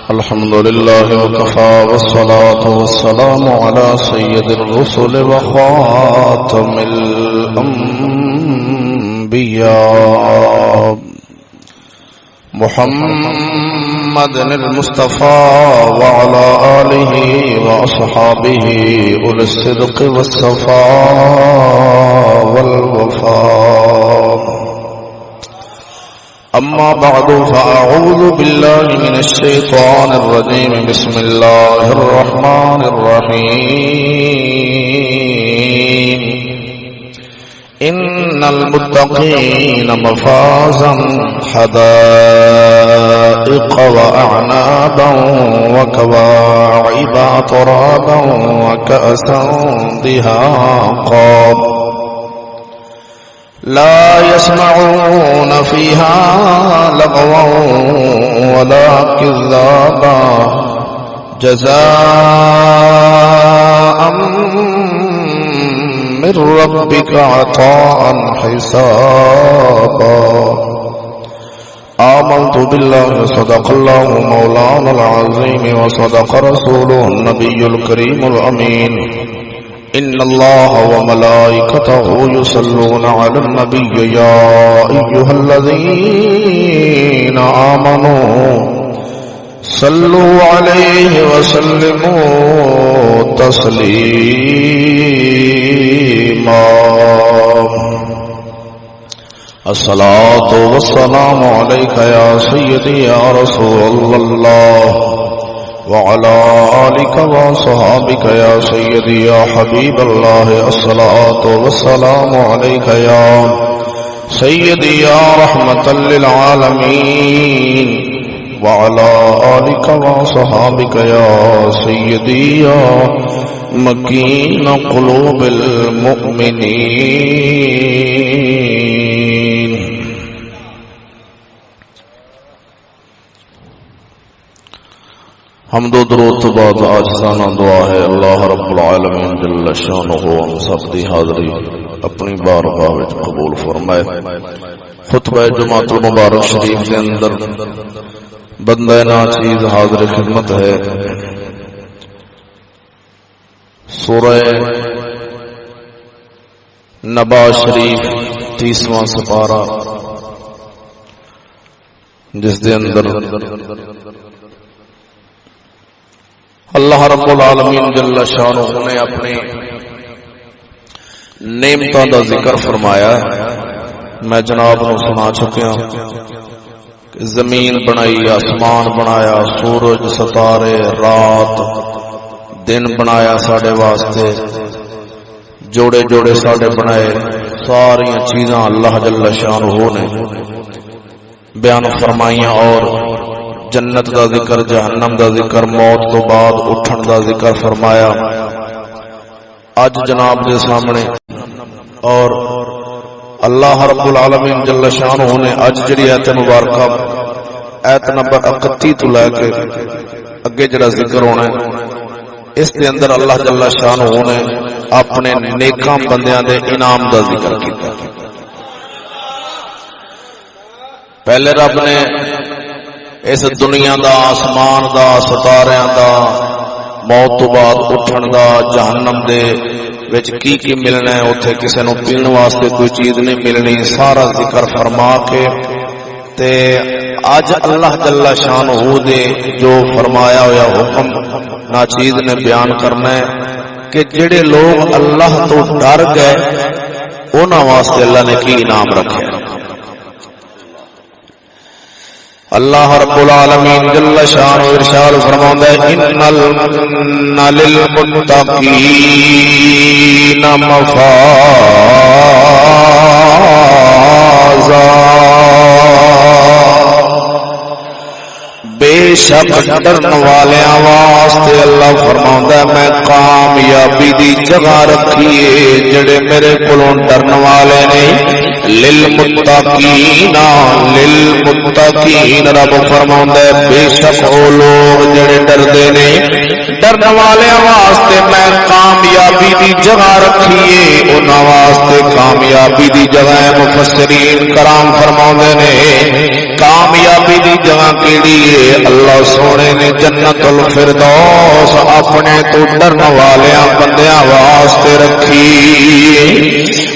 الحمد لله وكفى والصلاة والسلام على سيد الرسل وخاتم الأنبياء محمد المصطفى وعلى آله وأصحابه أولي الصدق والصفاء والوفاء. أما بعد فأعوذ بالله من الشيطان الرجيم. بسم الله الرحمن الرحيم. إن المتقين مفازا حدائق وأعنابا وكواعب أترابا وكأسا دهاقا لا يسمعون فيها لغوا ولا كذابا جزاء من ربك عطاء حسابا. آمنت بالله صدق الله مولانا العظيم وصدق رسوله النبي الكريم الأمين. إن الله وملائكته يصلون على النبي يا أيها الذين آمنوا صلوا عليه وسلموا تسليما. الصلاة والسلام عليك يا سيدي يا رسول الله وعلى آلك وصحابك يا سيدي يا حبيب الله. الصلاة والسلام عليك يا سيدي يا رحمة للعالمين وعلى آلك وصحابك يا سيدي يا مكين قلوب المؤمنين. حمد و درود تو بعد عاجزانہ دعا ہے اللہ رب العالمین جل شانہ ہم سب دی حاضری اپنی بارگاہ وچ قبول فرمائے. خطبہ جمعۃ المبارک شریف کے اندر بندہ ناچیز حاضر خدمت ہے. سورہ نبا شریف 30واں سپارہ جس دے اندر اللہ رب العالمین جل شانہ نے اپنی نعمتوں کا ذکر فرمایا. میں جناب نو سنا چکیا کہ زمین بنائی، آسمان بنایا، سورج، ستارے، رات، دن بنایا ساڈے واسطے، جوڑے جوڑے ساڈے بنائے. ساری چیزاں اللہ جل شانہ نے بیان فرمائیاں اور جنت دا ذکر، جہنم دا ذکر، موت تو بعد اٹھن دا ذکر فرمایا. اج جناب دے سامنے اور اللہ رب العالمین جل شانہ نے اج جڑی ایت مبارکہ ایت نمبر 31 تو لے کے اگے جڑا ذکر ہونا ہے اس دے اندر اللہ جل شانہ نے اپنے نیکاں بندیاں دے انعام دا ذکر کیتا. پہلے رب نے اس دنیا دا، آسمان دا، ستاریاں دا، موت تو بعد اٹھن دا، جہنم دے وچ کی ملنا ہے، اوتھے کسے نو پین واسطے کوئی چیز نہیں ملنی، سارا ذکر فرما کے تے اج اللہ جل شانہ دے جو فرمایا ہویا حکم ناچیز نے بیان کرنا ہے کہ جڑے لوگ اللہ تو ڈر گئے انہاں واسطے اللہ نے کی انعام رکھے. اللہ رب العالمین جل شانہ ارشاد فرماتا ہے ان للمتقین مفازا، بے شک ڈرن والیاں واسطے اللہ فرماتا ہے میں کامیابی دی جگہ رکھی ہے. جڑے میرے کولوں ڈرن والے نہیں للمتقین للمتقین رب فرماوندا ہے بے شک او لوگ جڑے ڈردے نے ڈرن والے واسطے میں کامیابی دی جگہ رکھی ہے انہاں واسطے کامیابی دی جگہ ہے مفسرین کرام فرماوندے نے کامیابی دی جگہ کیڑی ہے اللہ سونے نے جنت الفردوس اپنے تو ڈرن والے بندیاں واسطے رکھی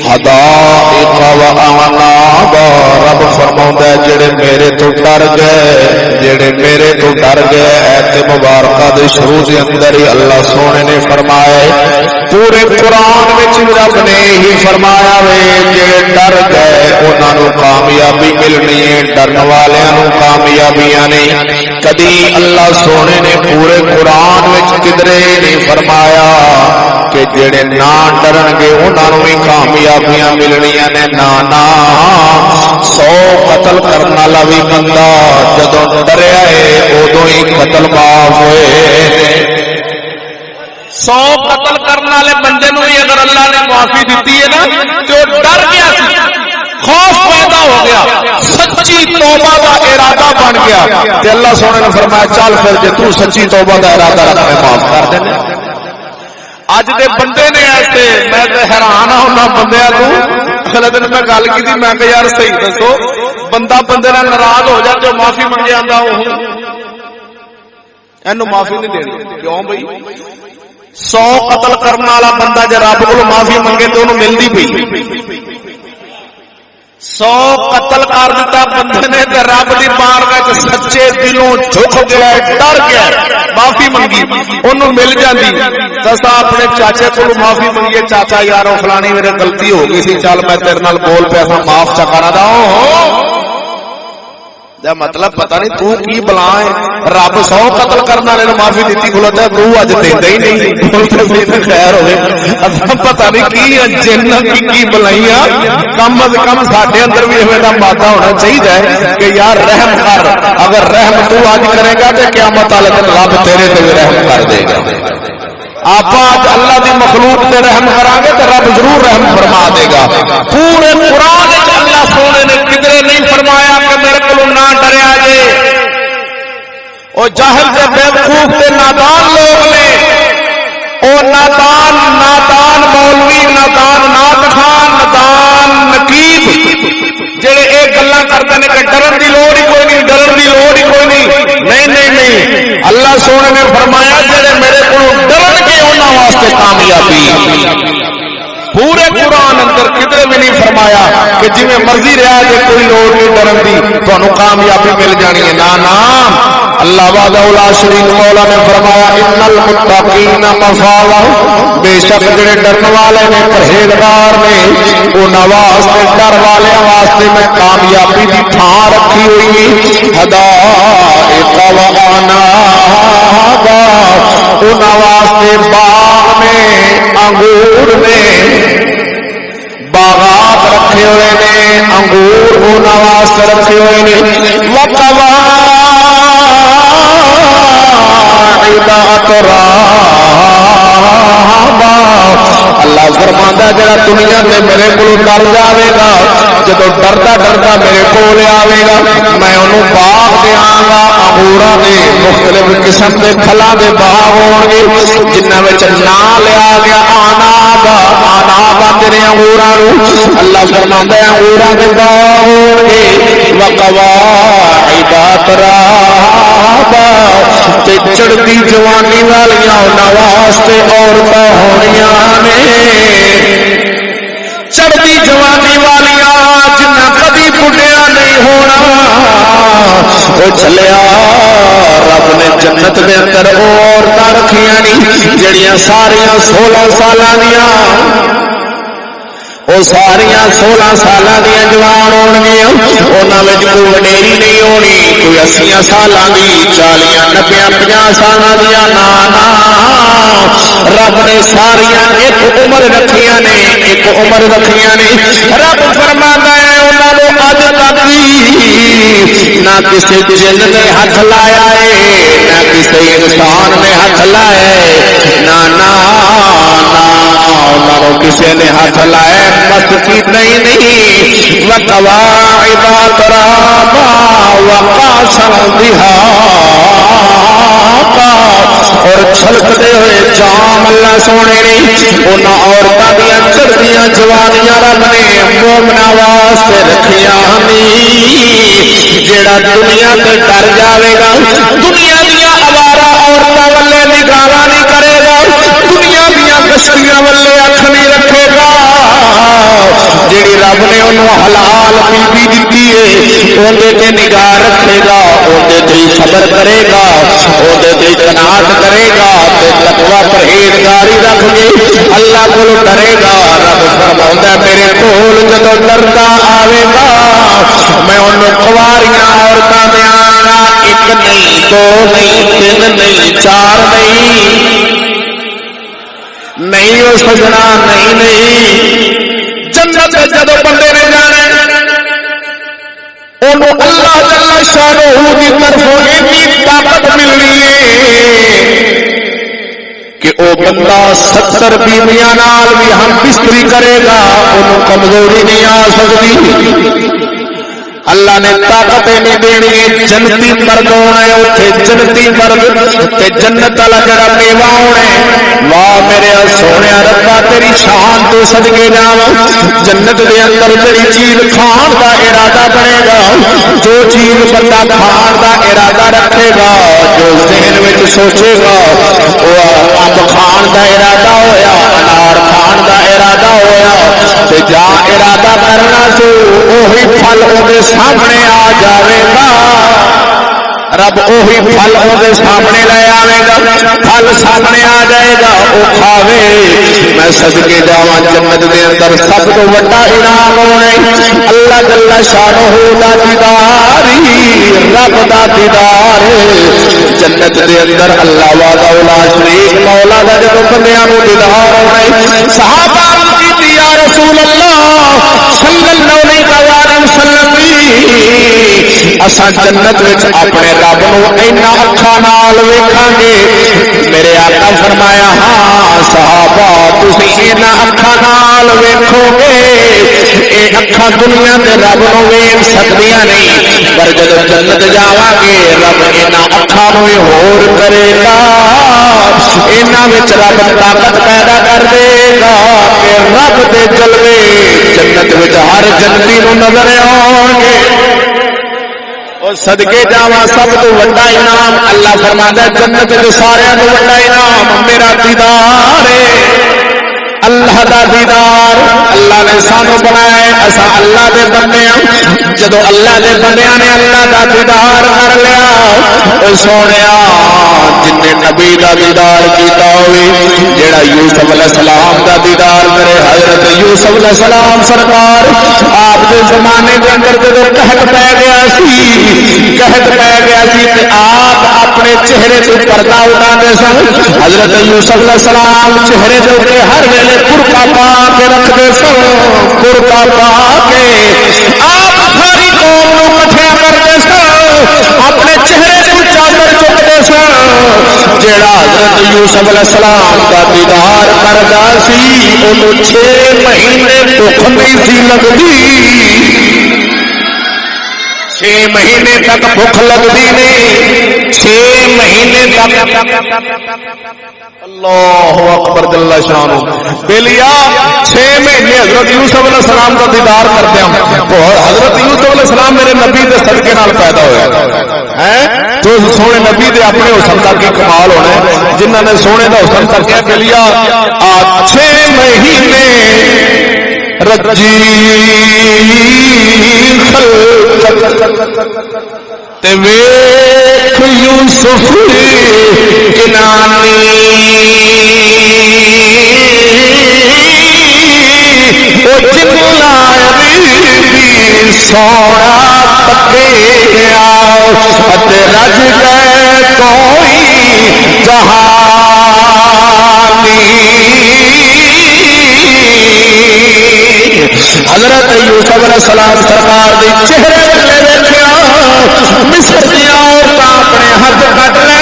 حدائق و اعناب رب فرماوندا ہے جڑے میرے تو ڈر گئے جڑے میرے تو ڈر گئے ایت مبارکہ دے شروع دے اندر ہی اللہ سونے نے فرمایا پورے قرآن وچ رب نے ہی فرمایا وے جڑے ڈر گئے انہاں نوں کامیابی ملنی ہے ڈرن والیاں نوں کامیابیاں نہیں کدی اللہ سونے نے پورے قرآن وچ کدرے نہیں فرمایا کہ جڑے نہ ڈرن گے انہاں نوں ہی کامیابیاں ملنیاں نے نا 100 قتل کرنے والا بھی بندہ جدوں ڈریا ہے ادوں ہی قتل معاف ہوئے 100 قتل کرنے والے بندے نوں ہی اگر اللہ نے معافی دیتی ہے نا تو ڈر گیا سی خوف پیدا ہو گیا سچی توبہ کا ارادہ بن گیا تے اللہ سونے نے فرمایا چل پھر جے تو سچی توبہ کا ارادہ رکھ میں معاف کر دینا اج دے بندے نے ایسے میں تے حیران ہاں انہاں بندیاں کو اگلے دن میں گل کی تھی میں کہ یار صحیح دسو بندہ بندے نال ناراض ہو جائے تو معافی منگے آندا اینو معافی نہیں دینی کیوں بھائی 100 قتل کرنے والا بندہ جے رب کول معافی منگے تو انہوں ملدی پئی 100 قتل کر دیتا بندے نے تے رب دی بارگاہ وچ سچے دلوں جھک گیا ڈر گیا معافی منگی انہوں مل جاندی دسا اپنے چاچے کو معافی منگیے چاچا یارو فلانی میرے غلطی ہو گئی سی چل میں تیرے نال بول پیا تھا معاف چا کرا دا مطلب پتہ نہیں تو کی بلا ہے رب 100 قتل کرنے والے نے معافی دیتی کھلوتا ہے تو اج دیندا ہی نہیں بولتے سی تے خیر ہوے اساں پتہ نہیں کی جن کی بلائیاں کم از کم ساڈے اندر بھی ایویں دا مادہ ہونا چاہیے کہ یار رحم کر اگر رحم تو اج کرے گا تے قیامت والے دن رب تیرے تے بھی رحم کر دے گا آپ آج اللہ دی مخلوق تے رحم کران گے تے رب ضرور رحم فرما دے گا پورے قرآن وچ اللہ سونے نے کدھر نہیں فرمایا کہ میرے کولوں نہ ڈریا جے او جاہل تے بیوقوف تے نادان لوگ نے او نادان مولوی نادان نعت خان نادان نقیب جڑے اے گلاں کردے نے کہ ڈرن دی لوڑ ہی کوئی نہیں ڈرن دی لوڑ ہی کوئی نہیں نہیں اللہ سونے نے فرمایا جڑے میرے کولوں ڈرن گے انہاں واسطے کامیابی پورے قرآن اندر کدھر بھی نہیں فرمایا کہ جی میں مرضی رہا جے کوئی لوڑ نہیں ڈرن دی تانوں کامیابی مل جانی ہے نا اللہ وحدہ لا شریک مولا نے فرمایا ان المتقین مفازہ بے شک جڑے ڈرن والے نے پرہیزگار نے انہاں واسطے ڈر والے واسطے میں کامیابی دی تھان رکھی ہوئی ہے حدائق و اعناب انہاں واسطے باغ میں انگور میں باغات رکھے ہوئے نے انگور انہاں واسطے رکھے ہوئے نے اللہ فرماندا جڑا دنیا تے میرے کولوں ڈر جاوے گا جدوں ڈردا میرے کول آوے گا میں انہوں باغ دیاں گا انگوراں دے مختلف قسم دے پھلاں دے باغ ہون گے جنہاں وچ نام لیا گیا آناب تیرے انگوراں نوں اللہ فرماندا ہے انگوراں دے باغ ہون گے وقواعد اترابا تے چڑھتی جوانی والیاں انہاں واسطے عورتاں ہونیاں نے چڑھتی جوانی والیاں جنہ کبھی بڈھیا نہیں ہونا وہ چلیا رب نے جنت دے اندر عورتاں رکھیاں نہیں جڑیاں ساریاں 16 سالاں دیاں وہ ساریاں 16 سالاں دیاں جوان ہون گیاں انہاں وچ کوئی وڈیری نہیں ہونی کوئی 80 سالاں دی 40 90 50 سالاں دیاں نا رب نے ساریاں ایک عمر رکھیاں نے رب فرماندا ہے انہاں نوں اج تک بھی نہ کسی جن نے ہاتھ لایا ہے نہ کسی انسان نے ہاتھ لایا ہے نہ کسی نے ہاتھ لایا مست کی نہیں وقواعد ترابا وقاسم دہاقا اور چھلکتے ہوئے جام اللہ سونے نے ان عورتوں دیا چڑھدیاں جوانیاں رب نے مومنا واسطے رکھیاں جیڑا دنیا تے ڈر جاوے گا دنیا دیا آوارہ عورتوں والے نگاہ نہیں کرے گا دنیا دیا کشتیاں والے اکھ نہیں رکھے گا جیڑی رب نے انہوں حلال بیوی دیتی ہے اندے تے نگاہ رکھے گا اندے تے صبر کرے گا اندے تے قناعت کرے گا تے تقوی پرہیزگاری رکھ کے اللہ کو ڈرے گا رب فرماوندا ہے میرے کول جدوں ڈردا آوے گا میں انہوں کواریاں عورتاں دیاں گا ایک نہیں دو نہیں تین نہیں چار نہیں وہ سجنا نہیں جنت جدو بندے نے جانا انہوں اللہ جل شانہ کی طرفوں اتنی طاقت ملنی ہے کہ وہ بندہ 70 بیویاں نال بھی ہم بستری کرے گا انہوں کمزوری نہیں آ سکتی اللہ نے طاقت نہیں دینی جنتی مرد ہونا ہے اتنے جنتی مرد تے جنت والا جڑا میوہ ہونا ہے واہ میرے سونے ربا تیری شان تو صدقے جاواں جنت دے اندر تیری چیز کھان دا ارادہ بنے گا جو چیز بندہ کھان دا ارادہ رکھے گا جو ذہن وچ سوچے گا وہ امب کھان دا ارادہ ہویا انار کھان دا ارادہ ہویا تے جا ارادہ کرنا سو وہی پھل اودے سامنے آ جاوے گا رب وہی پھل اودے سامنے لے آوے گا پھل سامنے آ جائے گا وہ کھاوے میں صدقے جاواں جنت دے اندر سب تو بڑا انعام ہونا اللہ جل شانہ دا دیدار رب دا دیدار جنت دے اندر اللہ وحدہ لا شریک مولا دا جب بندیاں نوں دیدار ہونا صحابہ کی یا رسول اللہ صلی اللہ علیہ وسلم اساں جنت وچ اپنے رب نوں اینا اکھاں نال ویکھاں گے میرے آقا فرمایا ہاں صحابہ تسی اینا اکھاں نال ویکھو گے اے اکھاں دنیا تے رب نوں ویکھ سکدیاں نہیں پر جدوں جنت جاواں گے رب اینا اکھاں نوں ہور کرے گا اینا وچ رب طاقت پیدا کر دے گا کہ رب دے جلوے جنت وچ ہر جنتی نوں نظر آؤں گے اور صدقے جاواں سب تو بڑا انعام اللہ فرماتا ہے جنت دے سارے تو بڑا انعام میرا دیدار ہے اللہ دا دیدار اللہ نے سانو بنایا ہے اسا اللہ دے بندے ہاں جدو اللہ دے بندیاں نے اللہ دا دیدار کر لیا او سونیا جن نے نبی دا دیدار کیتا ہوئے جیڑا یوسف علیہ السلام دا دیدار کرے حضرت یوسف علیہ السلام سرکار آپ دے زمانے دے اندر جدو قحط پہ گیا سی تے آپ اپنے چہرے تے پردہ اٹھاندے سن حضرت یوسف علیہ السلام چہرے دے اوپر ہر ویلے کرتا پا کے رکھتے سن کرتا پا کے آپ ساری قوم کو کٹھیا کرتے سن اپنے چہرے کو چادر چکتے سن جیڑا حضرت یوسف علیہ السلام کا دیدار کردا سی انہوں 6 مہینے بھوک نہیں سی لگتی 6 مہینے تک بھوک لگتی نہیں 6 مہینے تک اللہ اکبر جل شانہ بلیا 6 مہینے حضرت یوسف علیہ السلام کا دیدار کرتے ہیں حضرت یوسف علیہ السلام میرے نبی کے صدقے نال پیدا ہوئے ہیں جو سونے نبی دے اپنے حسن تک کی کمال ہونا ہے جنہوں نے سونے کا حسن تک کیا بلیا 6 مہینے رجی تے ویکھ یوسف کنانی او جنلا بی سونا پکیا تے رج گئے کوئی جہانی حضرت یوسف علیہ السلام سرکار دے چہرے تے ویکھیا مصر دیا عورتاں اپنے ہاتھ کٹ لے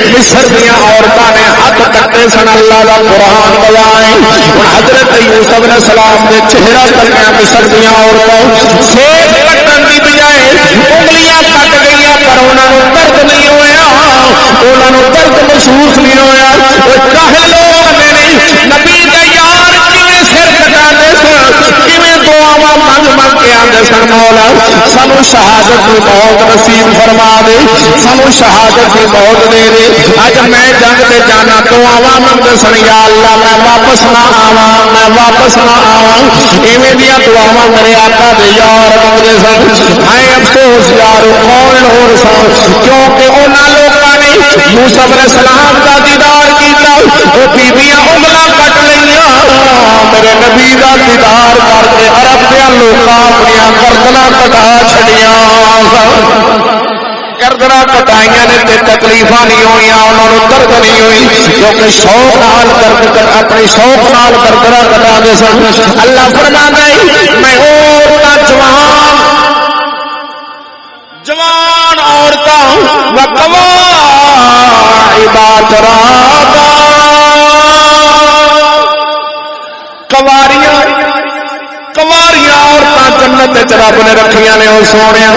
مصر دیا عورتاں نے ہاتھ کٹے سن اللہ دا قرآن بجائے ہن حضرت یوسف علیہ السلام دے چہرہ کٹیا مصر دیا عورتاں سیب کٹن دی بجائے انگلیاں کٹ گئیاں پر انہاں نوں درد نہیں ہویا انہاں نوں درد محسوس نہیں ہویا وہ چاہے لوگ نہیں نبی دے یار کیویں سر کٹاندے سن کیویں دعاواں منگ منگ کے آندے سن مولا سانو شہادت دی موت نصیب فرما دے سانو شہادت دی موت دے دے اج میں جنگ تے جانا دعاواں منگدے سن یا اللہ میں واپس نہ آواں ایویں دیاں دعاواں میرے آقا دے یار منگدے سن ہائے افسوس یار کون ہور سن کیونکہ انہاں لوکاں نے یوسف علیہ السلام دا دیدار کیتا او بیبیاں انگلاں کٹ لئیاں میرے نبی دا دیدار کر کے عرب دے لوکاں اپنیاں گردناں کٹا چھڈیاں گردناں کٹائیاں نے تے تکلیفاں نہیں ہوئیاں انہاں نوں درد نہیں ہوئی کیونکہ شوق نال درد اپنی شوق نال گردناں کٹا دے سن اللہ فرماندا ہے میں عورتاں جوان عورتاں وقوا عبادت کواریاں عورتاں جنت وچ رب نے رکھیاں نے او سونیا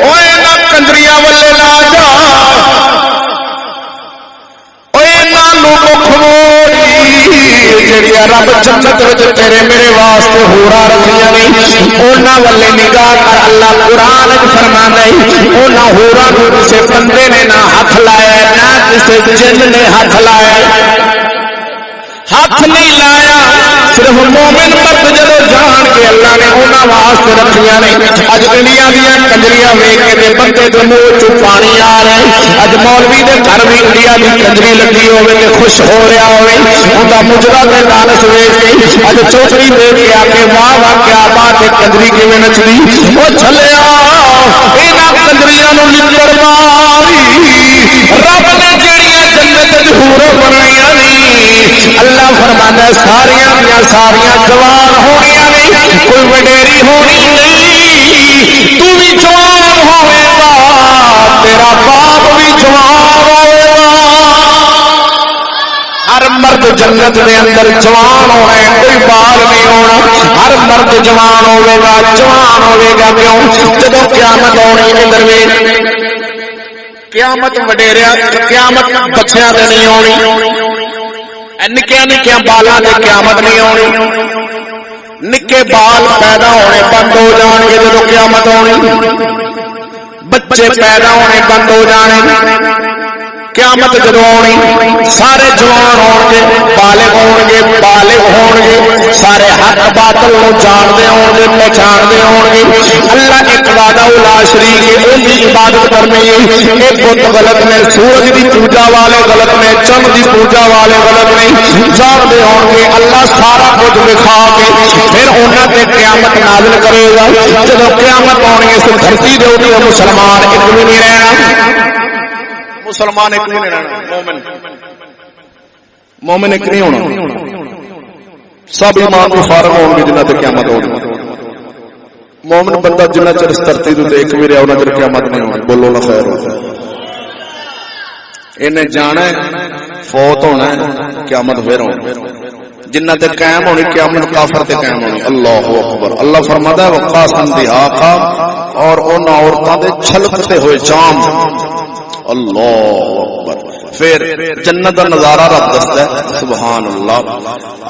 اوے نہ کنجریاں والے لا جا اوے نہ لوکو کھوڑی جڑیاں رب جنت وچ تیرے میرے واسطے ہورا رکھیاں نے انہاں والے نگاہ کر اللہ قرآن وچ فرماندا ہے انہاں ہورا نوں کسے بندے نے نہ ہاتھ لایا نہ کسے جن نے ہاتھ لایا ہاتھ نہیں لایا صرف مومن مرد جدو جان کے اللہ نے انہاں واسطے رکھیاں نے اج انڈیا دیا کنجریاں ویکھ کے بندے دے منہ چوں پانی آ رہا ہے اج مولوی دے گھر بھی انڈیا دی کنجری لگی ہوے تے خوش ہو رہا ہوے اوندا مجرا تے ڈانس ویکھ کے اج چوکری ویکھ کے آ کے واہ واہ کیا بات ہے کنجری کیویں نچدی او چھلیا انہاں کنجریاں نوں لکڑ ماری رب نے جڑیاں جنت وچ حور بنائیاں نہیں اللہ فرماتا ہے ساریاں جوان ہونیاں نہیں کوئی وڈیری ہونی نہیں تو بھی جوان ہوئے گا تیرا باپ بھی جوان ہوئے گا ہر مرد جنت دے اندر جوان ہونا ہے کوئی بال نہیں ہونا ہر مرد جوان ہوئے گا کیوں جدو قیامت ہونی ادھر ویکھ قیامت وڈیریا قیامت بچیاں تے نہیں ہونی نکیا نکیا بالاں تے قیامت نہیں ہونی نکے بال پیدا ہونے بند ہو جان گے جدو قیامت ہونی بچے پیدا ہونے بند ہو جانے قیامت جدو ہونی سارے جوان ہون گے بالغ ہون گے سارے حق باطل نو جانتے ہون گے پہچانتے ہون گے اللہ ایک وعدہ لا شریک ہے ان کی عبادت کرنی ہے ایک بت غلط نے سورج کی پوجا والے غلط نے چند کی پوجا والے غلط نے جانتے ہون گے اللہ سارا کچھ دکھا کے پھر انہاں تے قیامت نازل کرے گا جب قیامت ہونی اس دھرتی دے اوپر مسلمان ایک بھی نہیں رہنا مسلمان ایک نہیں رہنا مومن ایک نہیں ہونا سب ایمان کو فارغ ہوں گے جنہ تک قیامت ہوگی مومن بندہ جنہ چر اس دھرتی تے ایک بھی رہا انہاں چر قیامت نہیں ہونی بولو نہ خیر ہو انہیں جانا ہے فوت ہونا ہے قیامت پھر ہونی جنہ تک قائم ہونی قیامت کافر تے قائم ہونی اللہ اکبر اللہ فرماتا ہے وقاسن دہاقا اور ان عورتاں دے چھلکتے ہوئے چام اللہ اکبر پھر جنت دا نظارہ رب دستا ہے سبحان اللہ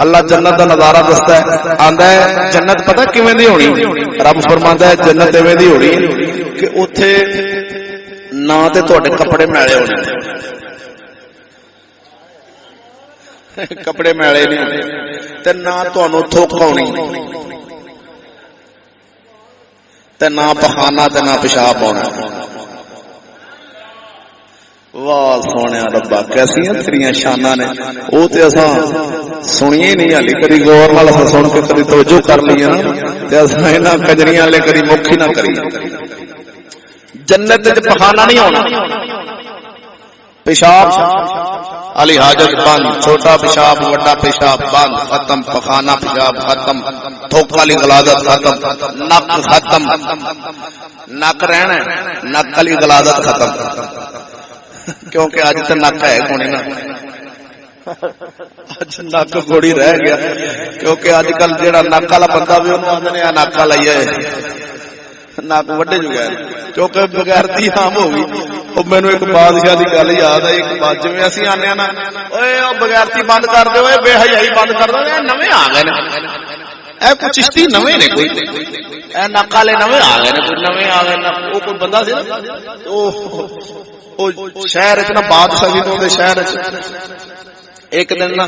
اللہ جنت دا نظارہ دستا ہے آندا ہے جنت پتہ کیویں دی ہونی رب فرماتا ہے جنت ایویں دی ہونی کہ اوتھے نہ تے تواڈے کپڑے میلے ہونے کپڑے میلے نہیں تے نہ تانوں تھوک آونی تے نہ پخانا تے نہ پیشاب ہونا واہ سونے ربا کیسیاں تیریاں شاناں نے او تے اساں سنیے نہیں ہلی کدی غور نال اساں سن کے کدی توجہ کر لیا تے اساں انہاں کجریاں لے کدی مکھ ہی نہ کری جنت وچ پخانا نہیں ہونا پیشاب علی حاجت بند، چھوٹا پیشاب بڑا پیشاب بند، ختم پخانہ پیشاب ختم، تھوک والی غلاظت ختم، نک ختم، نک رہنا نک والی غلاظت ختم، کیونکہ اج تو نک ہے کونی نا، اج نک گوڑی رہ گیا، کیونکہ اج کل جہاں نک والا بندہ بھی انہوں آدھے نک والا ہی ہے، نک وڈے جو گئے کیونکہ بغیرتی عام ہو گئی۔ مینو ایک بادشاہ کی گل یاد ہے، ایک بات جی اسی آنے نا بغیرتی بند کر دو، بے حیائی بند کر دو، نویں آ گئے کوئی چشتی نویں نے، کوئی نک والے نویں آ گئے، کوئی نویں آ گئے، وہ کوئی بندہ سی شہر نا بادشاہ جی تو شہر ایک دن نا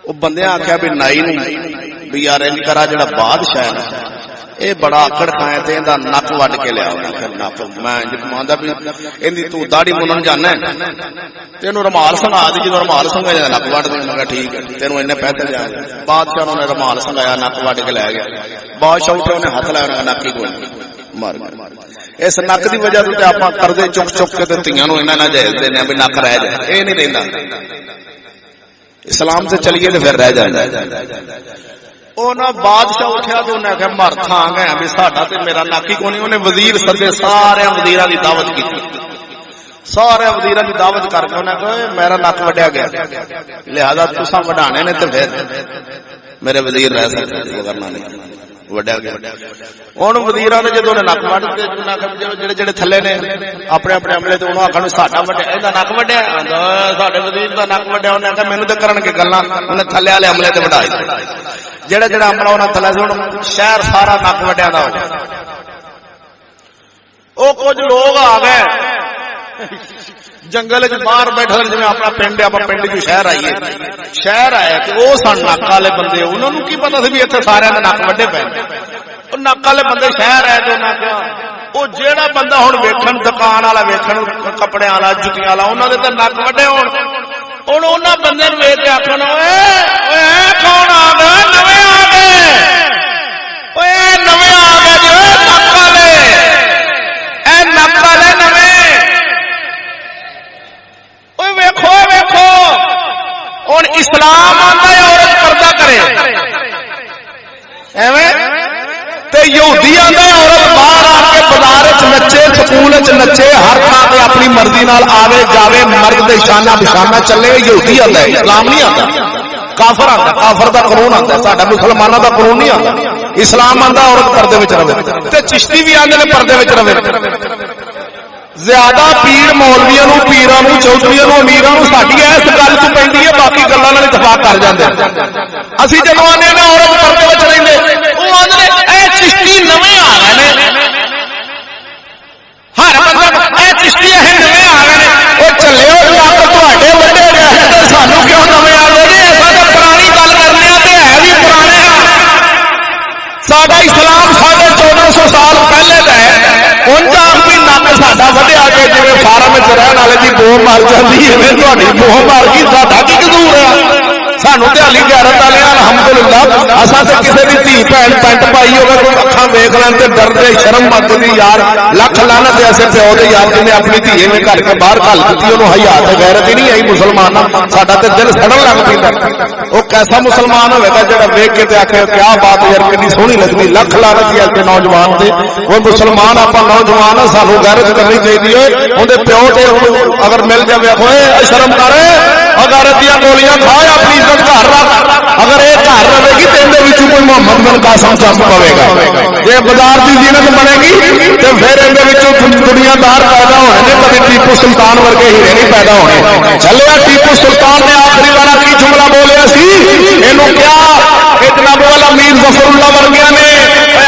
وہ بندے آخیا بھی نائی بھی یار ان کرا جڑا بادشاہ ہے نا یہ بڑا آکڑ کھایا تے ایندا نک وڈ کے لیا نک میں جاندا بھی ایندی تو داڑھی منن جانا ہے تینوں رومال سنگا دی، جدوں رومال سنگایا نک وڈ دے، میں کہا ٹھیک ہے تینوں اینے پیسے جائے، بادشاہ نے رومال سنگایا نک وڈ کے لے گیا، بادشاہ اٹھے انہیں ہاتھ لایا نک ہی کوئی مار اس نک دی وجہ تے آپاں قرضے چک چک کے تے تیاں نوں انہاں نال جائز دینے بھی نک رہ جائے، اے نہیں رہندا، اسلام سے چلیے تو پھر رہ جائے۔ بادشاہ اٹھیا تو انہیں آخیا مر تھا گیا بھی ساڈا تے میرا نک ہی کونی، انہیں وزیر سدے، سارے وزیراں دی دعوت کی، سارے وزیراں دی دعوت کر کے انہیں کہا میرا نک وڈیا گیا، لہذا تساں وڈانے نے تے پھر میرے وزیر رہ سکتے کرنا نہیں وڈیا گیا۔ ہوں وزیراں نے جدوں نک وڈ تے جڑے جڑے تھلے نے اپنے اپنے عملے تے انہوں آخر ساڈا وڈیا، ایندا نک وڈیا، ساڈے وزیر دا نک وڈیا، انہیں آخیا مینوں تے کرن کے گلاں، انہیں تھلے والے عملے تے وڈا دتے، جڑا جڑا عملہ انہاں تھلے سی شہر سارا نک وڈیا دا ہو گیا۔ او کچھ لوگ آ گئے جنگل چ باہر بیٹھے جی اپنا پنڈ آپ پنڈ چ شہر آئیے، شہر آئے تو وہ سن نک والے بندے، انہوں نے کی پتا سی بھی اتنے سارے نک وڈے پے، نک والے بندے شہر آئے تو انہیں کیا وہ جہاں بندہ ہوں ویکھن دکان والا ویکھن کپڑے والا جتیاں والا انہوں نے تو نک وڈے ہون، ہوں انہوں بندے ویک کے آخر کون آ گئے، نویں آ گئے، نویں آ گئے جو نک والے، اے نک والے نویں ویکھو ویکھو ہوں اسلام آتا ہے عورت پردہ کرے، ایویں تے یہودی آتا ہے عورت باہر آ کے بازار نچے، سکول نچے، ہر تھان سے اپنی مرضی نال آوے جاوے، مرد دے شانہ بشانہ چلے، یہودی آتا ہے، اسلام نہیں آتا، کافر آتا، کافر دا قانون آتا ہے، ساڈا مسلمانوں دا قانون نہیں آتا، اسلام آتا عورت پردے وچ رہے، تے چشتی بھی آندے نے پردے وچ رہے۔ زیادہ پیر مولویاں نو، پیراں نو، چودھریاں نو، امیراں نو ساڈی اس گل تے پیندی ہے، باقی گلاں نال اتفاق کر جاندے اسی جدوں آنے نے عورت پردے وچ رہندے، او آندے اے چشتی نویں آ گئے نے، ہر بندہ اے چشتی اے نویں آ گئے نے، او چلے او نک تواڈے وڈے رہے تے سانو کیوں نویں آ گئے نے، اساں تے پرانی گل کرنے تے ہے بھی پرانے آ، ساڈا اسلام 1450 سال پہلے دا ہے، ان کا بھی نک ساڈا وڈیا کے جی فارم چ رہن والے کی بو مر جاتی ہے، تھوڑی بو مر گئی، ساڈا کی قصور ہے، سانو تے علی غیرت والے الحمدللہ، اساں تے کسے دی دھی بہن پینٹ پائی ہوے کوئی اکھاں ویکھ لین تے ڈردے شرم مندی یار لکھ لعنت ایسے پیو دے یار جنے اپنی دھی میں گھر کے باہر گھل دتی، انہوں حیا تے غیرت ہی نہیں آئی مسلمان، ساڈا تے دل سڑن لگ پیندا، وہ کیسا مسلمان ہوے گا جڑا ویکھ کے تے آکھے کیا بات یار کتنی سونی لگدی، لکھ لعنت ایسے نوجوان تے، وہ مسلمان اپا نوجوان سانو غیرت کرنی چاہیے، اون دے پیو تے اگر مل جاوے ہوئے شرم کرے، غیرت دیاں گولیاں کھا اپنی عزت گھر رکھ، اگر یہ گھر رہے گی تو اندر کوئی محمد بن قاسم چمک پوے گا، جی بازار کی زینت بنے گی تو پھر اندر دنیا دار پیدا ہونے نے، کبھی ٹیپو سلطان ورگے ہیرے نہیں پیدا ہونے۔ چلے ٹیپو سلطان نے آخری بار کی جملہ بولیا سی، اینو کیا جناب والا میر ظفر اللہ ورگیا نے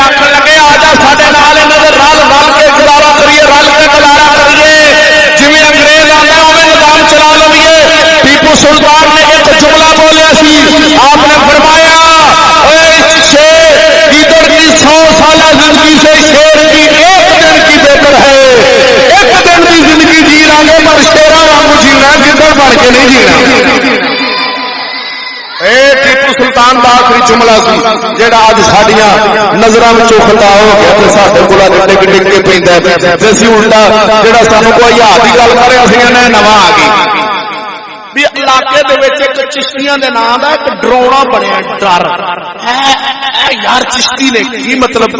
آخر لگے آ جا ساڈے نال انہاں دے رل رل کے گزارا کریے، رل کے گزارا کریے، جویں انگریز آندا اوویں نظام چلا لویے۔ ٹیپو سلطان نے ایک جملہ بولیا سی، آپ نے فرمایا اے شیر گیدڑ کی 100 سالہ زندگی سے شیر کی 1 دن کی بہتر ہے، 1 دن کی زندگی جی لیں گے پر شیراں وانگو جینا، گدڑ بن کے نہیں جینا۔ ٹیپو سلطان دا آخری جملہ سی جہاں اج ساڈیاں نظراں وچوں خطا ہو گیا تے ساڈے کول ڈگ ڈگ کے پیندا ہے تے اسی الٹا جہاں سانو کوئی ہاتھ دی گل کرے اسی نے نواں آ گئی، بھی علاقے دے وچ ایک چشتیاں دے نام دا ایک ڈرونا بنیا ڈر یار چشتی نے کی مطلب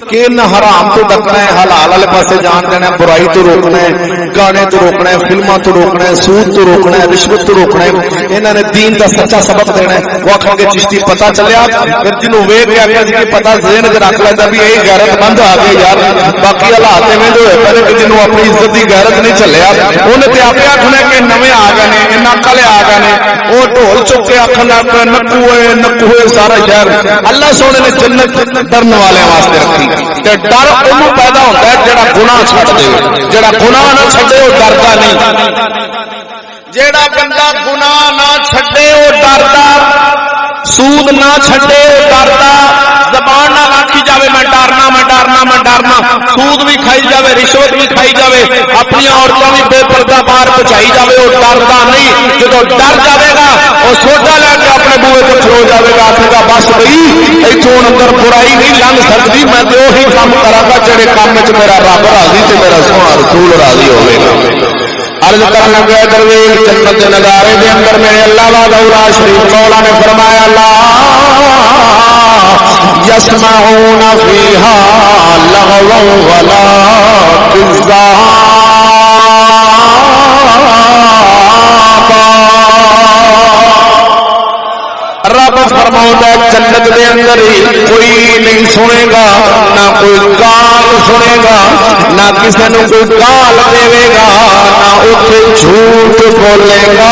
کہ نہ حرام تو ڈکنا ہے حلال والے پاسے جان دینا ہے برائی تو روکنا ہے گانے تو روکنا ہے فلماں تو روکنا ہے سود تو روکنا ہے رشوت تو روکنا ہے انہاں نے دین دا سچا سبق دینا ہے وہ آکھن گے چشتی پتہ چلیا پھر جنوں ویکھ کے آکھیا جی پتہ ذہن وچ رکھ لیندا بھی یہ غیرت مند آ گئے یار باقی حالات ایویں جو ہوئے پہلے کہ جنوں اپنی عزت دی غیرت نہیں چلیا انہیں تے آپے آکھنا کہ نویں آ گئے نے انہاں کلے آ گئے نے وہ ڈھول چک کے آکھن لگ پے نکو ہوئے سارا شہر اللہ سونے نے جنت ڈرن والے واسطے رکھی تے ڈر اونوں پیدا ہوندا ہے جڑا گناہ چھڈ دے جڑا گناہ نہ چھڈے وہ ڈردا نہیں جیڑا بندہ گناہ نہ چھڈے وہ ڈردا سود نہ چھڈے وہ ڈردا زبان نہ آکھی جاوے میں ڈرنا میں ڈرنا میں ڈرنا سود بھی کھائی جاوے رشوت بھی کھائی جاوے اپنی عورتوں بھی بے پردہ باہر پہنچائی جاوے وہ ڈردا نہیں جدو ڈر جاوے گا وہ سوچا لے کے اپنے بوئے کو کھلو جاوے گا آخے گا بس بھائی ایتھوں اندر برائی نہیں لنگ سکتی میں تو وہی کام کراں گا جڑے کام وچ میرا رب راضی تے میرا سونا رسول راضی ہوے گا عرض کرنے لگے درویش جنت کے نظارے کے اندر میں اللہ وحدہ لا شریک مولا نے فرمایا لا یسمعون فیہا لغوا ولا کذابا رب فرماتا ہے جنت دے اندر ہی کوئی نہیں سنے گا نہ کوئی گال سنے گا نہ کسی نے کوئی گال دے گا نہ اتنے جھوٹ بولے گا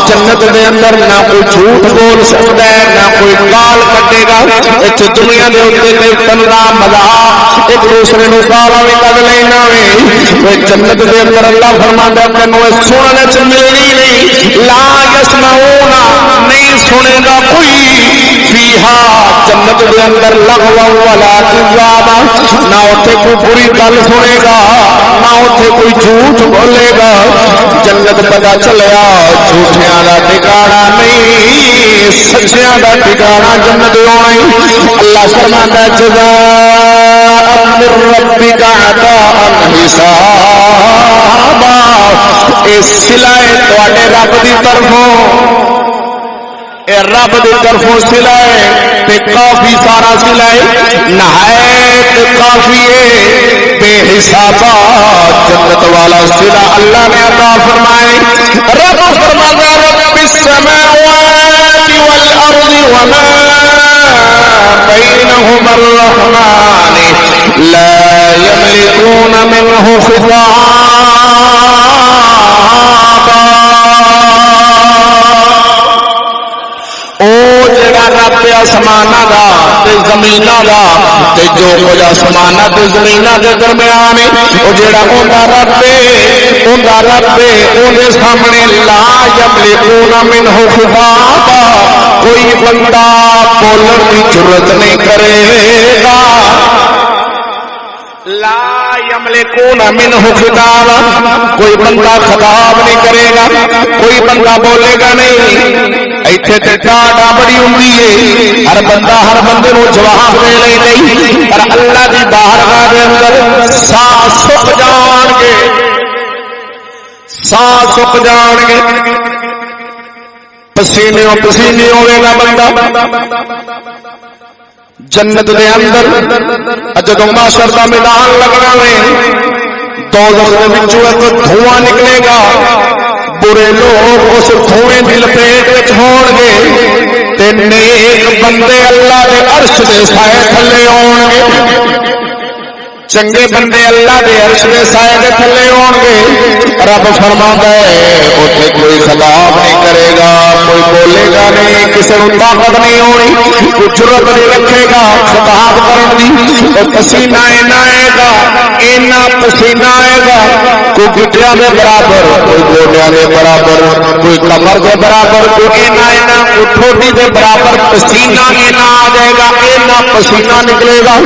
جنت دے اندر نہ کوئی جھوٹ بول سکتا ہے نہ کوئی گال کٹے گا اتنے دنیا دے اتنے بندہ مذاق ایک دوسرے نو گالاں بھی کڈ لینا وے جنت دے اندر اللہ فرماتا ہے تینوں سننے چ ملنی نہیں لا یسمعون نہیں سنے گا کوئی فیہا جنت دے اندر لغوا ولا کذابا نہ اوتھے کوئی بری گل سنے گا نہ اوتھے کوئی جھوٹ بولے گا جنت پتہ چلیا جھوٹیاں دا ٹھکانہ نہیں سچیاں دا ٹھکانہ جنت ہونا ہی اللہ فرماتا ہے جزاء من ربک عطاء حسابا اس صلائے تواڈے رب دی طرفوں اے رب دی طرفوں سلائے تے کافی سارا سلائے نہایت کافی ہے بے حسابا جنت والا سلا اللہ نے عطا فرمائے رب فرماتا رب السماوات والارض وما بينهما الرحمن لا يملكون منه خطابا رب آسماناں دا تے زمیناں دا تے جو کچھ آسماناں تے زمیناں دے درمیان او جڑا اوندا رب ہے اوندا سامنے لا یملکون منہ خطابا کوئی بندہ بولن دی جرت نہیں کرے گا لا یملکون منہ خطابا کوئی بندہ خطاب نہیں کرے گا کوئی بندہ بولے گا نہیں ایتھے تے ڈاڈا بڑی ہوندی ہے ہر بندہ ہر بندے نو جواب دے لے نہیں پر اللہ دی بارگاہ دے اندر سانس سک جان گے سانس سک جان گے پسینے ہوے گا بندہ جنت دے اندر جدوں محشر دا میدان لگنا وے دوزخ دے وچوں ایک دھواں نکلے گا برے لوگ اس دھوئیں دی لپیٹ وچ ہون گے تے نیک بندے اللہ دے عرش دے سائے تھلے ہون گے چنگے بندے اللہ دے عرش دے سائے دے تھلے ہون گے رب فرماتا ہے اوتھے کوئی خطاب نہیں کرے گا کوئی بولے گا نہیں کسی کو طاقت نہیں ہونی کوئی جرت نہیں رکھے گا خطاب کرن دی اور پسینہ اینا آئے گا اینا پسینہ آئے گا کوئی گٹیاں دے برابر کوئی گوڈیاں دے برابر کوئی کمر دے برابر کوئی اینا کوئی ٹھوڈی دے برابر پسینہ اینا آ جائے گا اینا پسینہ نکلے گا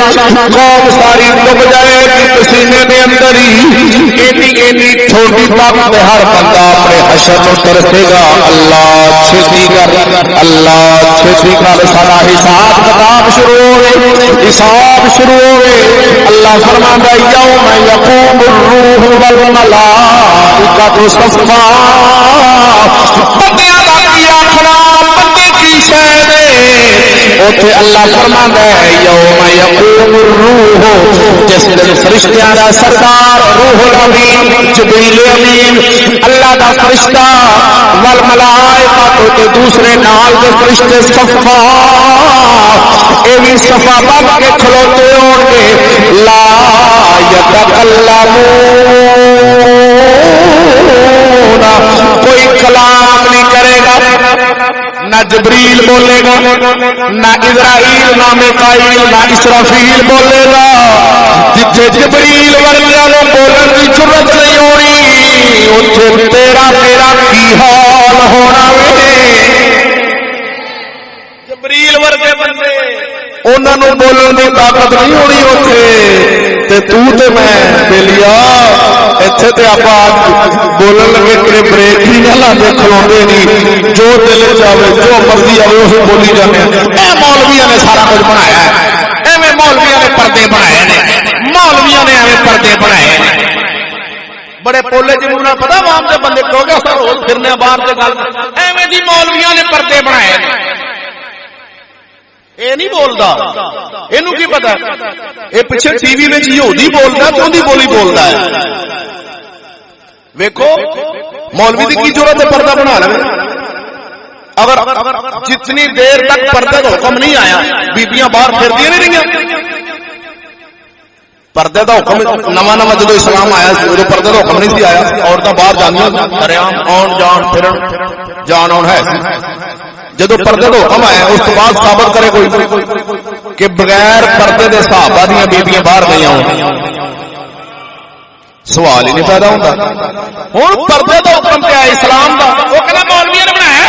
قوم ساری ڈوب جائے گی پسینے دے اندر ہی اینی چھوٹی طاقت ہر بندہ اپنے حشر کو ترسے گا اللہ چھتی کر سارا حساب کتاب شروع ہوئے حساب شروع ہوئے اللہ فرماتا یوم یقوم الروح والملائکۃ صفا بندیاں دا کی آخنا بندے کی شے نے اوتھے اللہ فرماندا ہے یوم یقوم الروح جس دن فرشتیاں دا سردار روح الامین جبریل امین اللہ دا فرشتہ والملائکہ تے دوسرے نال دے فرشتے صفا اے وی صفا بن کے کھلوتے ہون گے لا یتکلمون کوئی کلام نہیں کرے گا نہ جبریل بولے گا نہ اسرائیل نہ میکائیل نہ اسرافیل بولے گا جتھے جبریل ورگیاں نوں بولن دی ضرورت نہیں ہونی اوتھے تیرا کی حال ہونا وے جبریل ورگے بندے انہاں نوں بولن دی طاقت نہیں ہونی اوتھے تے تو تے میں بیلیا ایتھے تے آپا بولن لگے کہ بریک ہی نہ لاندے کھلوندے نہیں جو دل وچ آوے جو مرضی آوے اوہی بولی جاندے اے مولویاں نے سارا کچھ بنایا ہے ایویں مولویاں نے پردے بنائے نے مولویاں نے ایویں پردے بنائے نے بڑے پولے جنوں نہ پتہ عوام دے بندے کہو گے سر روز پھرنے باہر تے گل ایویں دی مولویاں نے پردے بنائے نے اے نہیں بولدا اینو کی پتہ اے پیچھے ٹی وی وچ یہودی بولدا تے اودی بولی بولدا ہے ویکھو مولوی دی کی ضرورت ہے پردہ بنا لے اگر جتنی دیر تک پردے کا حکم نہیں آیا بیبیاں باہر پھردیاں نہیں رہیاں پردے کا حکم نواں جدو اسلام آیا ادو پردے کا حکم نہیں سی آیا عورتیں باہر جانیاں دریا آن جان پھرن جان آن ہے جدو پردے کا حکم آیا اس بعد ثابت کرے کوئی کہ بغیر پردے دے صحابہ دیاں بیبیاں باہر گئی ہوں سوال ہی نہیں پیدا ہوتا ہوں پردے کا حکم کیا ہے اسلام کا وہ کہنا مولویوں نے بنایا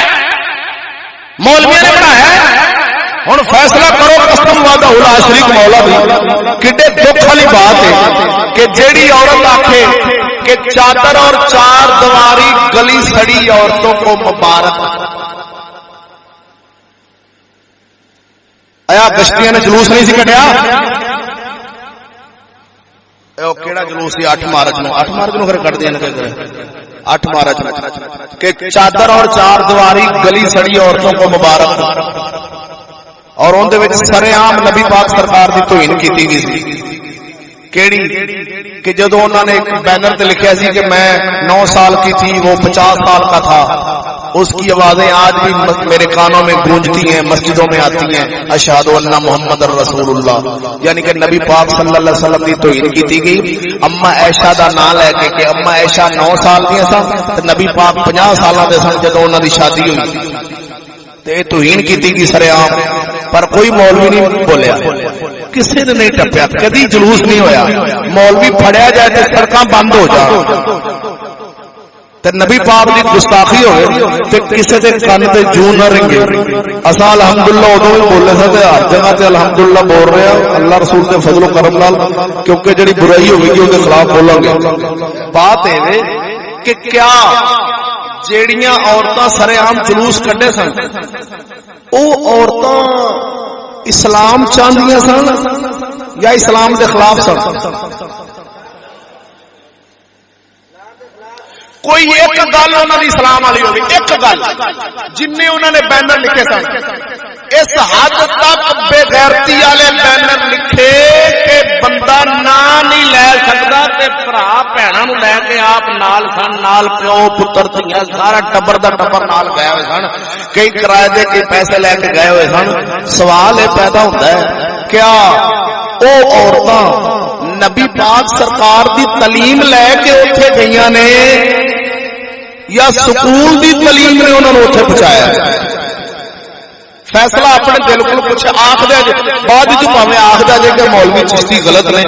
مولویوں نے بنایا ہوں فیصلہ کرو قسم وعدہ لا شریک مولا دی کڈے دکھ والی بات ہے کہ جیڑی عورت آکھے کہ چادر اور چار دیواری گلی سڑی عورتوں کو مبارک آیا گشتیاں نے جلوس نہیں سی کٹیا کیڑا جلوس سی 8 مارچ نو 8 مارچ نو پھر کٹ دیا 8 مارچ کہ چادر اور چار دیواری گلی سڑی عورتوں کو مبارک اور ان دے وچ سرے عام نبی پاک سرکار دی توہین کیتی گئی سی کیڑی کہ جدو انہوں نے ایک بینر تے لکھیا سی کہ میں 9 سال کی تھی وہ 50 سال کا تھا اس کی آوازیں آج بھی میرے کانوں میں گونجتی ہیں مسجدوں میں آتی ہیں اشہد ان محمد رسول اللہ یعنی کہ نبی پاک صلی اللہ علیہ وسلم کی توہین کیتی گئی اما عائشہ دا نام لے کے کہ اما عائشہ 9 سال دی سن تے نبی پاک 50 سالاں دے سن جدوں انہاں دی شادی ہوئی تے توہین کیتی گئی سرے عام پر کوئی مولوی نہیں بولیا کسی نے نہیں ٹپیا کدی جلوس نہیں ہویا مولوی پھڑیا جائے تے سڑکاں بند ہو جا تے نبی پاک دی گستاخی ہوئے تے کسے دے کان تے جو نہ رنگے اساں الحمدللہ اودوں بھی بولے تھے تے ہر جگہ تے الحمدللہ بول رہے ہیں اللہ رسول دے فضل و کرم نال کیونکہ جڑی برائی ہوگی کہ اودے خلاف بولاں گے بات اے کہ کیا جیڑیاں عورتاں سرے عام جلوس کڈے سن او عورتاں اسلام چاہندیاں سن یا اسلام دے خلاف سن کوئی ایک گل انہوں نے اسلام والی ہوگی ایک گل جن نے انہوں نے بینر لکھے سن اس حد تک بے غیرتی والے بینر لکھے کہ بندہ نام نہیں لے سکتا تے بھرا بھیناں نوں لے کے آپ نال سن نال پیو پتر دھیاں سارا ٹبر دا ٹبر نال گئے ہوئے سن کئی کرائے دے کے پیسے لے کے گئے ہوئے سن سوال یہ پیدا ہوتا ہے کیا او عورتاں نبی پاک سرکار دی تعلیم لے کے اوتھے گئیاں نے یا سکول دی تعلیم نے انہوں نے اوتھے پہنچایا فیصلہ اپنے دل کو کچھ آخ دے بعد جو پاویں آخ دے کہ مولوی چشتی غلط نے